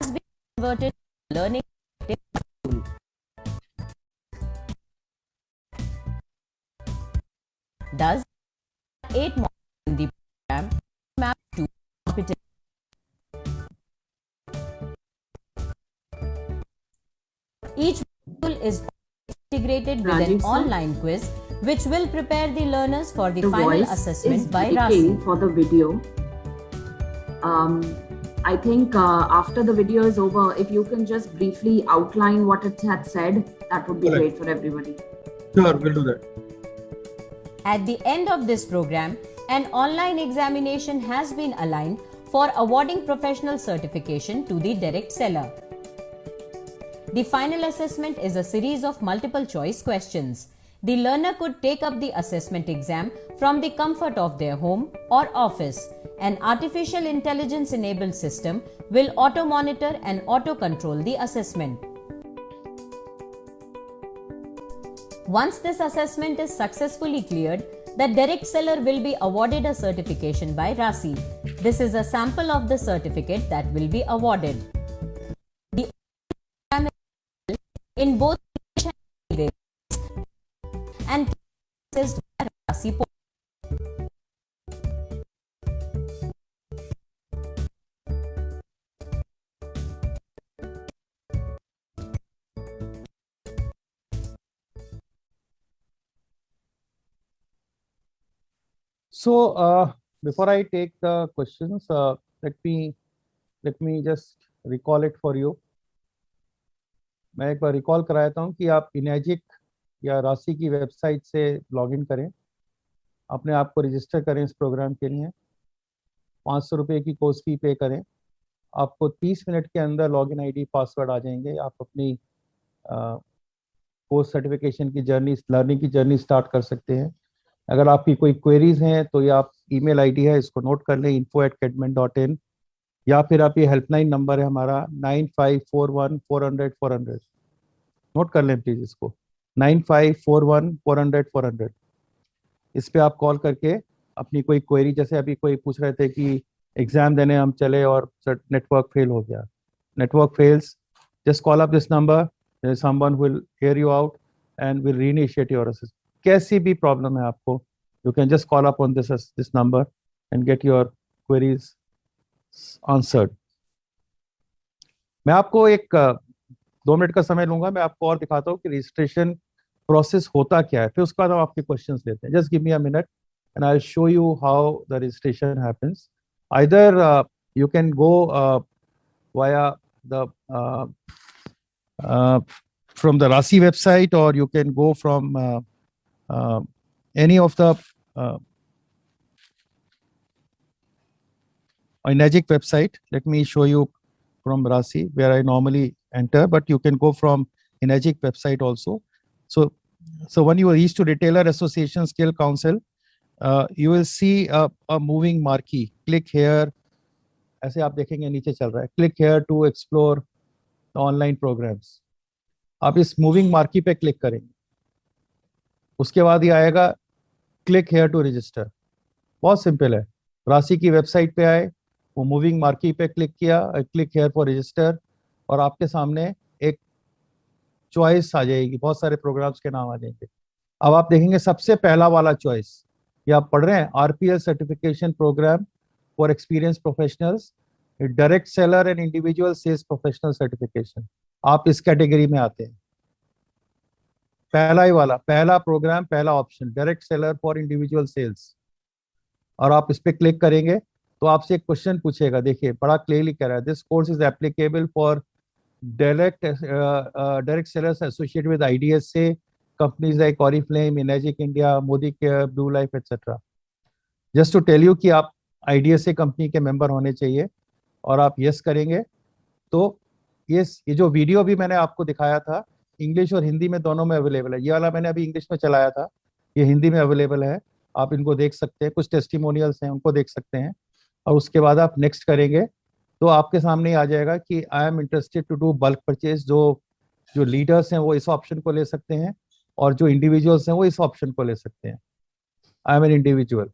has been converted to learning tool. Thus, 8 modules in the program mapped to competency. Each module is integrated with an online quiz which will prepare the learners for the final assessment by RASI. For the video. I think after the video is over, if you can just briefly outline what it had said, that would be great for everybody. Sure, we'll do that. At the end of this program, an online examination has been aligned for awarding professional certification to the direct seller. The final assessment is a series of multiple choice questions. The learner could take up the assessment exam from the comfort of their home or office. An artificial intelligence enabled system will auto monitor and auto control the assessment. Once this assessment is successfully cleared, the direct seller will be awarded a certification by RASI. This is a sample of the certificate that will be awarded. The exam is in both and assessed by RASI portal. So before I take the questions, let me just recall it for you. मैं एक बार recall कराता हूँ कि आप इनेजिक या राशि की website से लॉगिन करें, अपने आप को रजिस्टर करें इस प्रोग्राम के लिए, 500 रुपये की कोर्स फी पे करें, आपको 30 मिनट के अंदर लॉगिन आईडी पासवर्ड आ जाएंगे, आप अपनी कोर्स सर्टिफिकेशन की जर्नी, लर्निंग की जर्नी स्टार्ट कर सकते हैं. अगर आपकी कोई क्वेरीज हैं तो ये आप ईमेल आईडी है, इसको नोट कर लें, info@cadman.in, या फिर आप ये हेल्पलाइन नंबर है हमारा 9541400400, नोट कर लें प्लीज इसको, 9541400400. इस पे आप कॉल करके अपनी कोई क्वेरी, जैसे अभी कोई पूछ रहे थे कि एग्जाम देने हम चले और नेटवर्क फेल हो गया, network fails, just call up this number. There's someone who will hear you out and will reinitiate your assessment. कैसी भी problem है आपको, you can just call up on this number and get your queries answered. मैं आपको एक 2 minute का समय लूंगा, मैं आपको और दिखाता हूँ कि रजिस्ट्रेशन प्रोसेस होता क्या है, फिर उसके बाद हम आपके क्वेश्चंस लेते हैं. Just give me a minute and I'll show you how the registration happens. Either you can go via the from the RASI website, or you can go from any of the Enagic website. Let me show you from RASI where I normally enter, but you can go from Enagic website also. So when you reach to Retailer Association Skill Council, you will see a moving marquee. Click here. ऐसे आप देखेंगे नीचे चल रहा है. Click here to explore the online programs. आप इस moving marquee पे click करेंगे. उसके बाद ये आएगा click here to register. बहुत सिंपल है. राशि की वेबसाइट पे आए, वो मूविंग मार्की पे क्लिक किया, क्लिक हेयर फॉर रजिस्टर, और आपके सामने एक चॉइस आ जाएगी. बहुत सारे प्रोग्राम्स के नाम आ जाएंगे. अब आप देखेंगे सबसे पहला वाला चॉइस, ये आप पढ़ रहे हैं, RPL certification program for experience professionals, direct seller and individual sales professional certification. आप इस कैटेगरी में आते हैं. पहला ही वाला, पहला प्रोग्राम, पहला option, direct seller for individual cells, और आप इस पे क्लिक करेंगे तो आपसे एक क्वेश्चन पूछेगा. देखिए बड़ा क्लियरली कह रहा है, this course is applicable for direct sellers associated with IDSA companies like Oriflame, Enagic India, Modicare, Blue Life, etc. Just to tell you कि आप IDSA कंपनी के मेंबर होने चाहिए, और आप यस करेंगे तो ये जो वीडियो भी मैंने आपको दिखाया था, इंग्लिश और हिंदी में दोनों में अवेलेबल है. ये वाला मैंने अभी इंग्लिश में चलाया था, ये हिंदी में अवेलेबल है. आप इनको देख सकते हैं, कुछ टेस्टिमोनियल्स हैं उनको देख सकते हैं, और उसके बाद आप नेक्स्ट करेंगे तो आपके सामने आ जाएगा कि I am interested to do bulk purchase. जो लीडर्स हैं वो इस ऑप्शन को ले सकते हैं, और जो इंडिविजुअल्स हैं वो इस ऑप्शन को ले सकते हैं. I am an individual.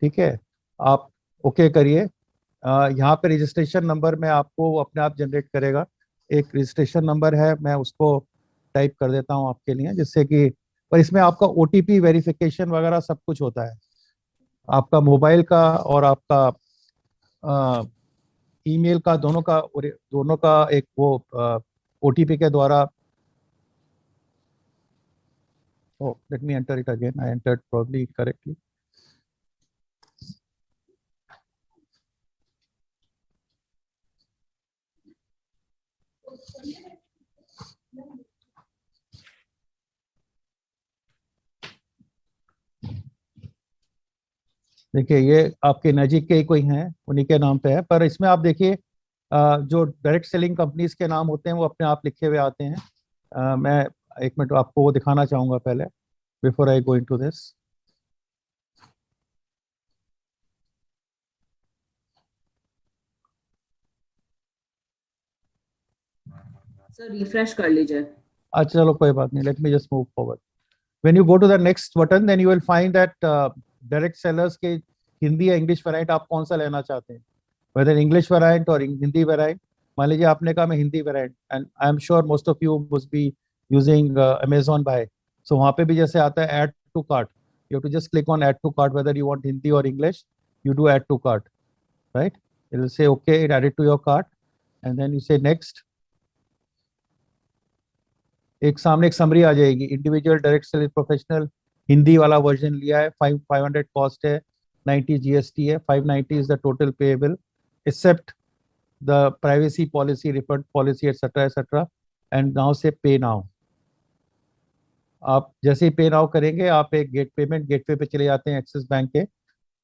ठीक है, आप ओके करिए. यहाँ पे रजिस्ट्रेशन नंबर में आपको अपने आप जनरेट करेगा. एक रजिस्ट्रेशन नंबर है, मैं उसको टाइप कर देता हूँ आपके लिए, जिससे कि, पर इसमें आपका OTP वेरिफिकेशन वगैरह सब कुछ होता है. आपका मोबाइल का और आपका ईमेल का, दोनों का एक वो OTP के द्वारा. Oh, let me enter it again. I entered probably correctly. देखिए ये आपके नजीक के ही कोई हैं, उन्हीं के नाम पे है, पर इसमें आप देखिए जो डायरेक्ट सेलिंग कंपनीज के नाम होते हैं वो अपने आप लिखे हुए आते हैं. मैं एक मिनट आपको वो दिखाना चाहूंगा पहले, before I go into this. Sir refresh कर लीजिए. अच्छा चलो कोई बात नहीं, let me just move forward. When you go to the next button, then you will find that direct sellers के हिंदी या इंग्लिश वेरिएंट आप कौन सा लेना चाहते हैं, वेदर इंग्लिश वेरिएंट और हिंदी वेरिएंट. मान लीजिए आपने कहा मैं Hindi variant, and I am sure most of you must be using Amazon buy. So वहाँ पे भी जैसे आता है add to cart, you have to just click on add to cart, whether you want Hindi और English, you do add to cart, right? It will say okay, it added to your cart, and then you say next. एक सामने एक summary आ जाएगी, individual direct selling professional, Hindi वाला version लिया है, 500 cost है, 90 GST है, 590 is the total payable accept the privacy policy, refund policy etcetera etcetera. And now say pay now. आप जैसे ही पे नाउ करेंगे आप एक गेटवे पे चले जाते हैं एक्सिस बैंक के,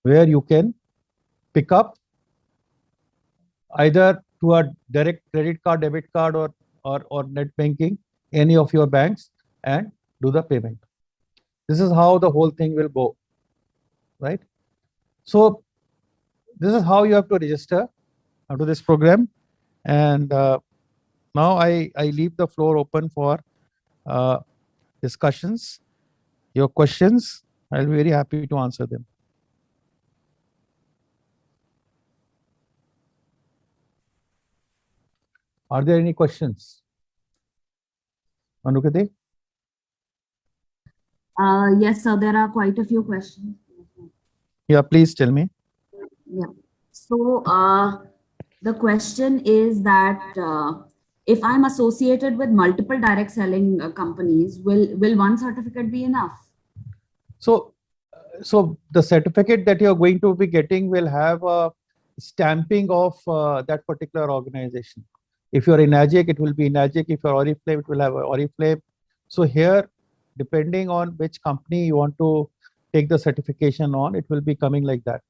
where you can pick up either to a direct credit card, debit card, or net banking, any of your banks, and do the payment. This is how the whole thing will go, right? So this is how you have to register to this program. And now I leave the floor open for discussions, your questions. I'll be very happy to answer them. Are there any questions? Anukati? Yes, sir. There are quite a few questions. Yeah, please tell me. Yeah. So the question is that if I'm associated with multiple direct selling companies, will one certificate be enough? So the certificate that you're going to be getting will have a stamping of that particular organization. If you're Enagic, it will be Enagic. If you're Oriflame, it will have Oriflame. So here, depending on which company you want to take the certification on, it will be coming like that.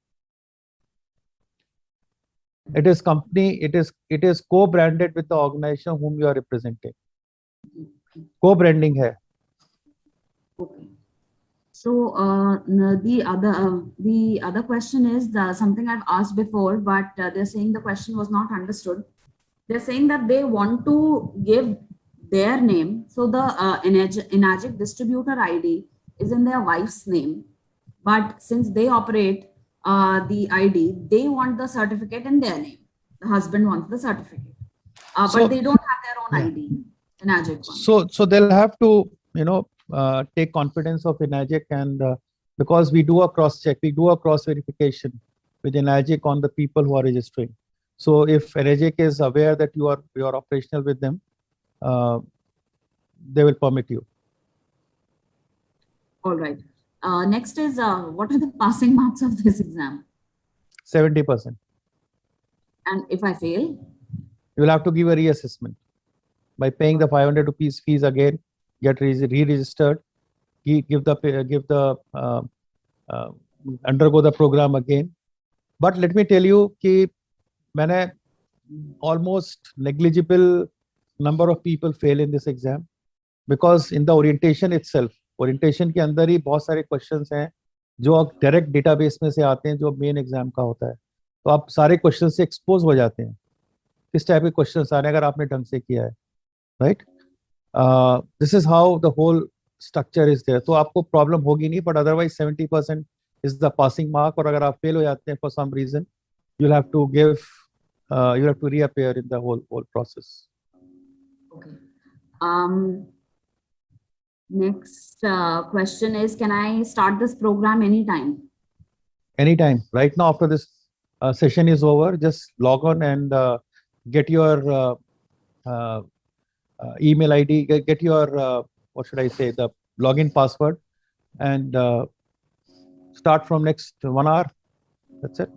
It is company, it is co-branded with the organization whom you are representing. Co-branding hai. Okay. So the other question is something I've asked before, but they're saying the question was not understood. They're saying that they want to give their name. So the Enagic distributor ID is in their wife's name, but since they operate the ID, they want the certificate in their name. The husband wants the certificate, but they don't have their own ID. Enagic one. So they'll have to, take confidence of Enagic, and because we do a cross check, we do a cross verification with Enagic on the people who are registering. So if Enagic is aware that you are operational with them, they will permit you. All right. Next is what are the passing marks of this exam? 70%. And if I fail? You will have to give a reassessment by paying the 500 rupees fees again, get re-registered, undergo the program again. But let me tell you कि मैंने almost negligible number of people fail in this exam, because in the orientation itself, orientation के अंदर ही बहुत सारे questions हैं जो direct database में से आते हैं, जो मेन एग्जाम का होता है. तो आप सारे क्वेश्चन से एक्सपोज हो जाते हैं किस टाइप के क्वेश्चंस आ रहे हैं अगर आपने ढंग से किया है, right. This is how the whole structure is there. तो आपको प्रॉब्लम होगी नहीं, but otherwise 70% is the passing mark. और अगर आप फेल हो जाते हैं for some reason, you'll have to give you have to reappear in the whole process. Okay. Next question is, can I start this program anytime? Anytime. Right now, after this session is over, just log on and get your email ID, get your what should I say, the login password, and start from next 1 hour. That's it.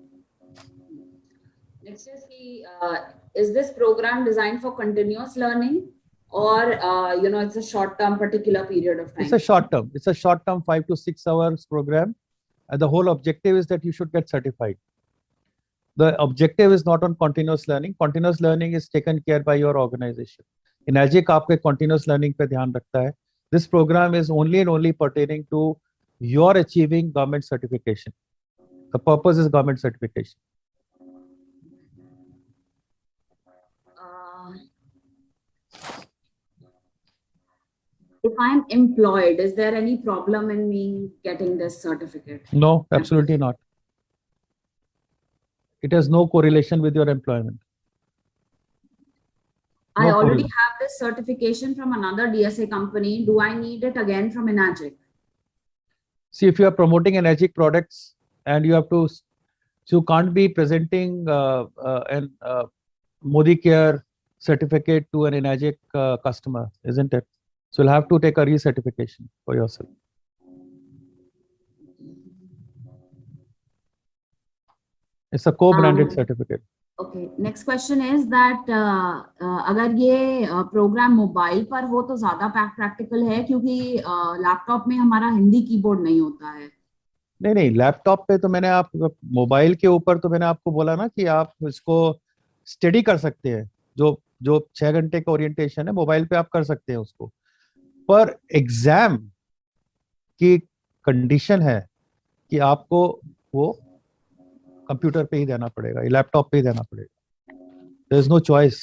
Next is this program designed for continuous learning, or it's a short-term particular period of time? It's a short-term. It's a short-term 5 to 6 hours program. And the whole objective is that you should get certified. The objective is not on continuous learning. Continuous learning is taken care by your organization. Enagic आपके continuous learning पे ध्यान रखता है. This program is only and only pertaining to your achieving government certification. The purpose is government certification. If I'm employed, is there any problem in me getting this certificate? No, absolutely not. It has no correlation with your employment. I already have this certification from another DSA company. Do I need it again from Enagic? See, if you are promoting Enagic products and you have to, so you can't be presenting an Modi Care certificate to an Enagic customer, isn't it? So you'll have to take a recertification for yourself. It's a co-branded certificate. Okay. Next question is that अगर ये program mobile पर हो तो ज़्यादा practical है, क्योंकि laptop में हमारा हिंदी keyboard नहीं होता है. नहीं, लैपटॉप पे तो मैंने आप मोबाइल के ऊपर तो मैंने आपको बोला ना कि आप इसको स्टडी कर सकते हैं. जो 6 घंटे का ओरिएंटेशन है मोबाइल पे आप कर सकते हैं उसको. पर एग्जाम की कंडीशन है कि आपको वो कंप्यूटर पे ही देना पड़ेगा, लैपटॉप पे ही देना पड़ेगा. There is no choice.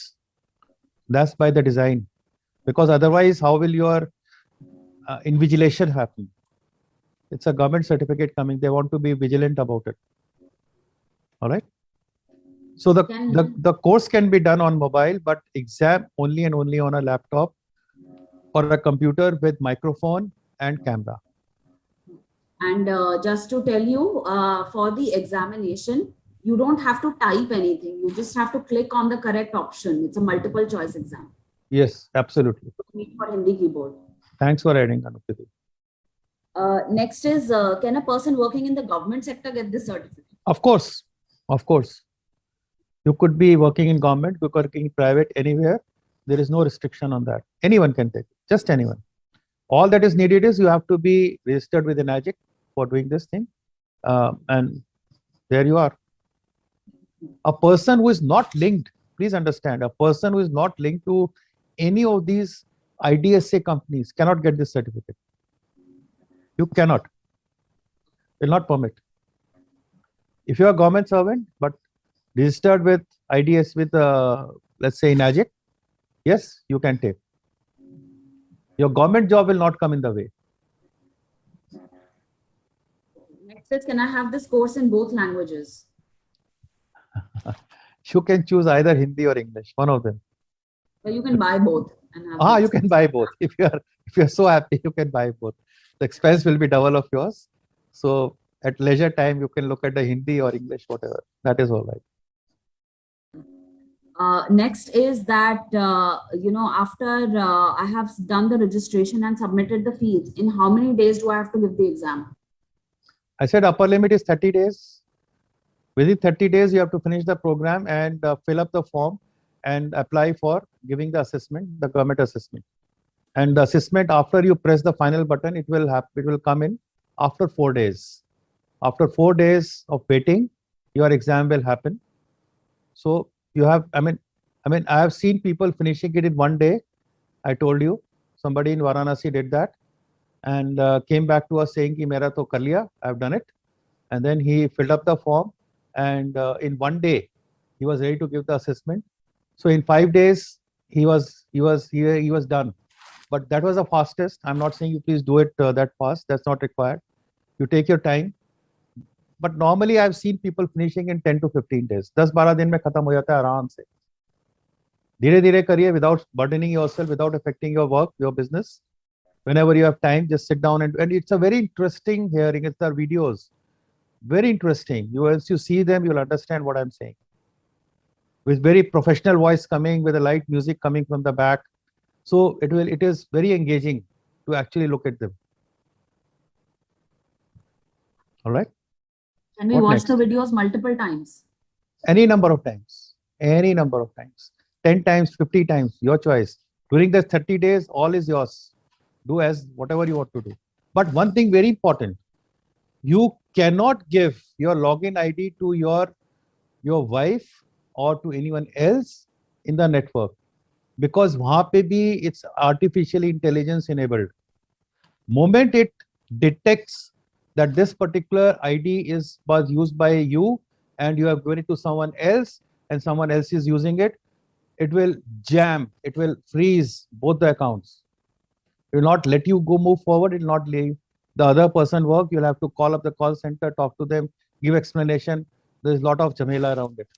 That's by the design, because otherwise how will your invigilation happen? It's a government certificate coming. They want to be vigilant about it. All right. So Can- the course can be done on mobile, but exam only and only on a laptop or a computer with microphone and camera. And just to tell you, for the examination, you don't have to type anything. You just have to click on the correct option. It's a multiple choice exam. Yes, absolutely. Need for Hindi keyboard. Thanks for adding, Anupati. Next is, can a person working in the government sector get this certificate? Of course, of course. You could be working in government, you could working in private, anywhere. There is no restriction on that. Anyone can take it, just anyone. All that is needed is you have to be registered with NAGIC for doing this thing. And there you are. A person who is not linked, please understand, a person who is not linked to any of these IDSA companies cannot get this certificate. You cannot. Will not permit. If you are a government servant, but registered with IDS with, let's say, NAGIC, yes, you can take. Your government job will not come in the way. Next is, can I have this course in both languages? You can choose either Hindi or English, one of them. Well, you can buy both. And have You can buy both. If you are so happy, you can buy both. The expense will be double of yours. So at leisure time, you can look at the Hindi or English, whatever. That is all right. Next is that, after I have done the registration and submitted the fees, in how many days do I have to give the exam? I said upper limit is 30 days. Within 30 days, you have to finish the program and fill up the form and apply for giving the assessment, the government assessment. And the assessment, after you press the final button, it will come in after 4 days. After 4 days of waiting, your exam will happen. So you have, I have seen people finishing it in 1 day. I told you, somebody in Varanasi did that and came back to us saying, ki mera to kar liya, I've done it. And then he filled up the form and in 1 day, he was ready to give the assessment. So in 5 days, he was done. But that was the fastest. I'm not saying you please do it that fast. That's not required. You take your time. But normally I've seen people finishing in 10 to 15 days. 10-12 दिन में खत्म हो जाता है आराम से. धीरे-धीरे करिए without burdening yourself, without affecting your work, your business. Whenever you have time, just sit down and it's a very interesting hearing. It's our videos. Very interesting. Once you see them, you'll understand what I'm saying. With very professional voice coming, with a light music coming from the back. So it is very engaging to actually look at them. All right. Can we What watch next? the videos multiple times? Any number of times. Any number of times. 10 times, 50 times, your choice. During the 30 days, all is yours. Do as whatever you want to do. But one thing very important, you cannot give your login ID to your wife or to anyone else in the network, because wahan pe bhi it's artificial intelligence enabled. Moment it detects that this particular ID was used by you and you have given it to someone else and someone else is using it, it will jam, it will freeze both the accounts. It will not let you move forward, it will not leave the other person work. You'll have to call up the call center, talk to them, give explanation. There's a lot of जमेला around it.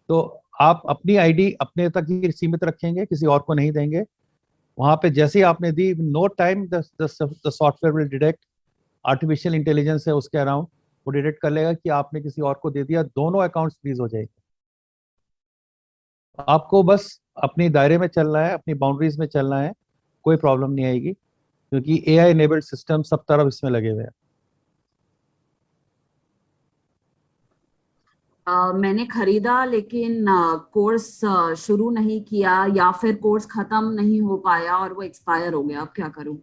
तो आप अपनी ID अपने तक ही सीमित रखेंगे, किसी और को नहीं देंगे. वहां पे जैसे ही आपने दी, no time the software will detect, artificial intelligence है उसके अराउंड, वो डिटेक्ट कर लेगा कि आपने किसी और को दे दिया, दोनों अकाउंट्स फ्रीज हो जाएंगे. आपको बस अपने दायरे में चलना है, अपनी बाउंड्रीज में चलना है, कोई प्रॉब्लम नहीं आएगी, क्योंकि एआई इनेबल्ड सिस्टम सब तरफ इसमें लगे हुए हैं. मैंने खरीदा लेकिन कोर्स शुरू नहीं किया, या फिर कोर्स खत्म नहीं हो पाया और वो एक्सपायर हो गया, अब क्या करूं?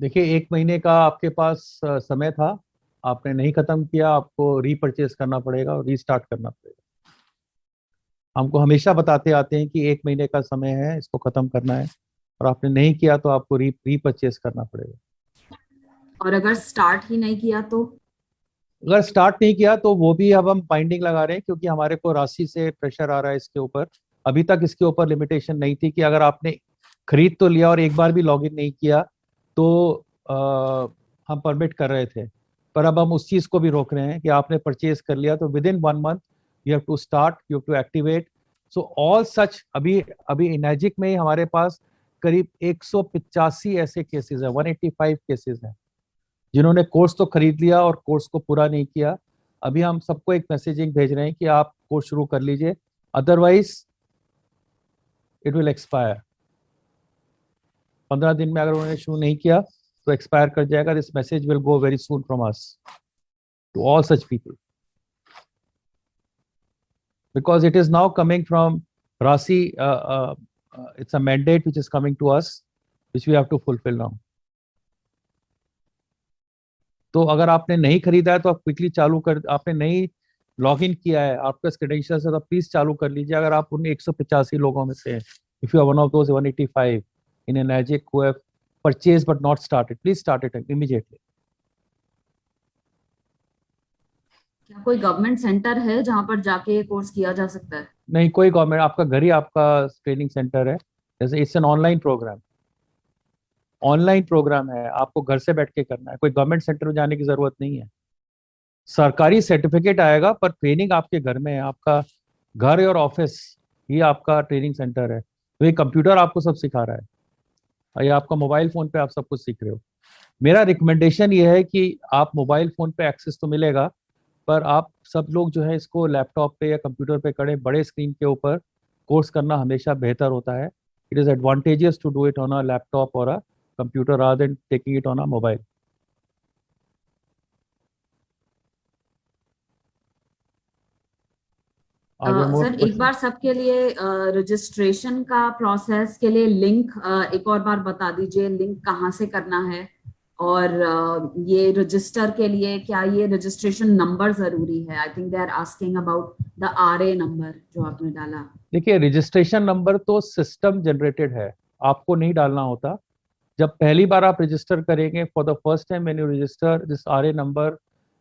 देखिए, 1 महीने का आपके पास समय था, आपने नहीं खत्म किया, आपको रीपरचेज करना पड़ेगा और रीस्टार्ट करना पड़ेगा. हमको हमेशा बताते आते हैं कि 1 महीने का समय है, इसको खत्म करना है, और आपने नहीं किया तो आपको रीपरचेज करना पड़ेगा. और अगर स्टार्ट ही नहीं किया तो? अगर स्टार्ट नहीं किया तो वो भी अब हम बाइंडिंग लगा रहे हैं, क्योंकि हमारे को राशि से प्रेशर आ रहा है इसके ऊपर. अभी तक इसके ऊपर लिमिटेशन नहीं थी कि अगर आपने खरीद तो लिया और एक बार भी लॉगिन नहीं किया तो हम परमिट कर रहे थे, पर अब हम उस चीज को भी रोक रहे हैं कि आपने परचेज कर लिया तो within 1 month you have to start, you have to activate. So all such अभी इनर्जिक में ही हमारे पास करीब 185 ऐसे केसेस हैं, 185 केसेस हैं जिन्होंने कोर्स तो खरीद लिया और कोर्स को पूरा नहीं किया. अभी हम सबको एक मैसेजिंग भेज रहे हैं कि आप कोर्स शुरू कर लीजिए, अदरवाइज इट विल एक्सपायर. 15 दिन में अगर उन्होंने शुरू नहीं किया तो एक्सपायर कर जाएगा. This message will go very soon from us to all such people, because it is now coming from RASI. It's a mandate which is coming to us, which we have to fulfill now. तो अगर आपने नहीं खरीदा है तो आप quickly चालू कर, आपने नहीं लॉग इन किया है, आपके क्रेडेंशियल से, तो प्लीज चालू कर लीजिए. अगर आप उन 185 लोगों में से, if you are one of those 185 in Energic who have purchased but not started, please start it immediately. क्या कोई गवर्नमेंट सेंटर है जहां पर जाके ये कोर्स किया जा सकता है? नहीं, कोई गवर्नमेंट, आपका घर ही आपका ट्रेनिंग सेंटर है. जैसे it's an online program, online program है, आपको घर से बैठ के करना है, कोई गवर्नमेंट सेंटर में जाने की जरूरत नहीं है. सरकारी सर्टिफिकेट आएगा पर ट्रेनिंग आपके घर में है. आपका घर और ऑफिस ही आपका ट्रेनिंग सेंटर है. तो ये कंप्यूटर आपको सब सिखा रहा है और ये आपका मोबाइल फोन पे आप सब कुछ सीख रहे हो. मेरा रिकमेंडेशन ये है कि आप मोबाइल फोन पे एक्सेस तो मिलेगा, पर आप सब लोग जो है इसको लैपटॉप पे या कंप्यूटर पे करें. बड़े स्क्रीन के ऊपर कोर्स करना हमेशा बेहतर होता है. It is advantageous to do it on a laptop और a computer rather than taking it on a mobile. Sir एक बार सबके लिए रजिस्ट्रेशन का प्रोसेस के लिए लिंक एक और बार बता दीजिए, लिंक कहाँ से करना है, और ये रजिस्टर के लिए क्या ये रजिस्ट्रेशन नंबर जरूरी है? I think they are asking about the RA number जो आपने डाला. देखिए, रजिस्ट्रेशन नंबर तो सिस्टम जनरेटेड है, आपको नहीं डालना होता. जब पहली बार आप रजिस्टर करेंगे, for the first time when you register, this RA number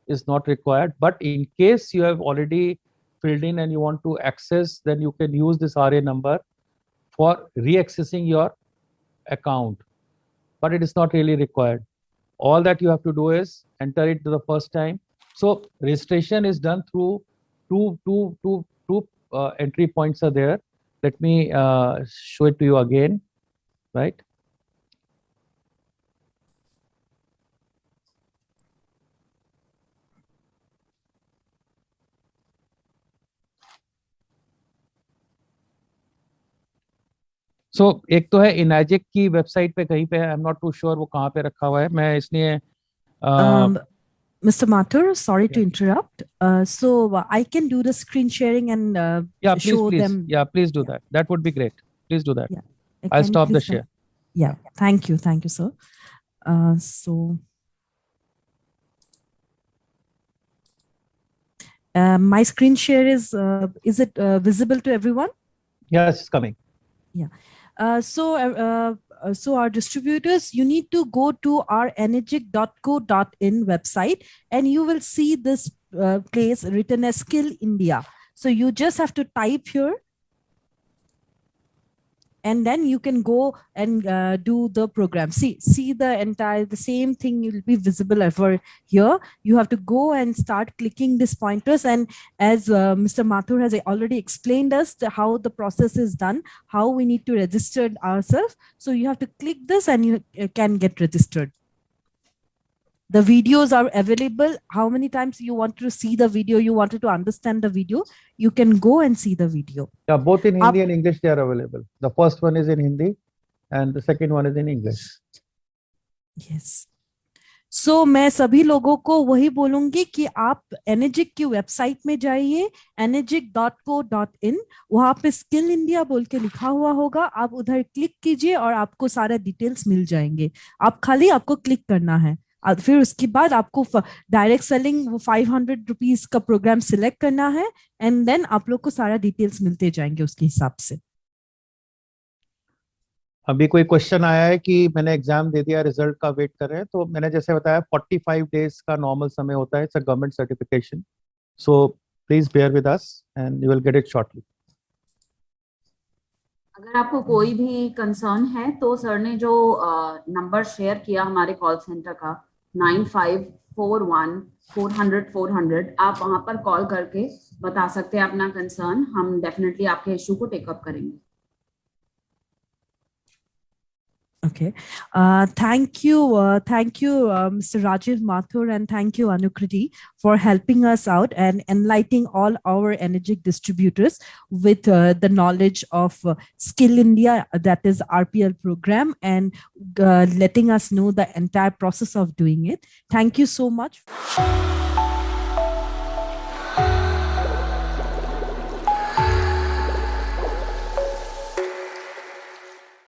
is not required. But in case you have already filled in and you want to access, then you can use this RA number for re-accessing your account. But it is not really required. All that you have to do is enter it the first time. So registration is done through two entry points are there. Let me show it to you again, right? So एक तो है इनर्जिक की website पे कहीं पे, I am not too sure वो कहाँ पे रखा हुआ है. मैं इसलिए Mr. Mathur, sorry to interrupt. So I can do the screen sharing and show them. Yeah, please do that. That would be great. Please do that. Yeah. I'll stop the share. Yeah, thank you, sir. So my screen share is it visible to everyone? Yes, it's coming. Yeah. So our distributors, you need to go to our energic.co.in website and you will see this place written as Skill India. So you just have to type here and then you can go and do the program. See the same thing will be visible over here. You have to go and start clicking these pointers, and as Mr. Mathur has already explained us how the process is done, how we need to register ourselves. So you have to click this and you can get registered. The videos are available. How many times you want to see the video, you wanted to understand the video, you can go and see the video. Yeah, both in Hindi and English they are available. The first one is in Hindi and the second one is in English. Yes. So मैं सभी लोगों को वही बोलूंगी कि आप energic की website में जाइए, energic.co.in. वहां पे स्किल इंडिया बोल के लिखा हुआ होगा, आप उधर क्लिक कीजिए और आपको सारे डिटेल्स मिल जाएंगे. आप खाली आपको क्लिक करना है, फिर उसके बाद आपको डायरेक्ट सेलिंग 500 रुपीज का प्रोग्राम सिलेक्ट करना है एंड देन आप लोग को सारा डिटेल्स मिलते जाएंगे उसके हिसाब से. अभी कोई क्वेश्चन आया है कि मैंने एग्जाम दे दिया, रिजल्ट का वेट कर रहे हैं. तो मैंने जैसे बताया 45 डेज का नॉर्मल समय होता है. It's a government certification, so please bear with us and you will get it shortly. अगर आपको कोई भी कंसर्न है तो सर ने जो नंबर शेयर किया हमारे कॉल सेंटर का 9541 400 400. आप वहां पर कॉल करके बता सकते हैं अपना कंसर्न. हम डेफिनेटली आपके इशू को टेक अप करेंगे. Okay. Thank you, Mr. Rajiv Mathur, and thank you, Anukriti, for helping us out and enlightening all our energetic distributors with the knowledge of Skill India, that is RPL program, and letting us know the entire process of doing it. Thank you so much.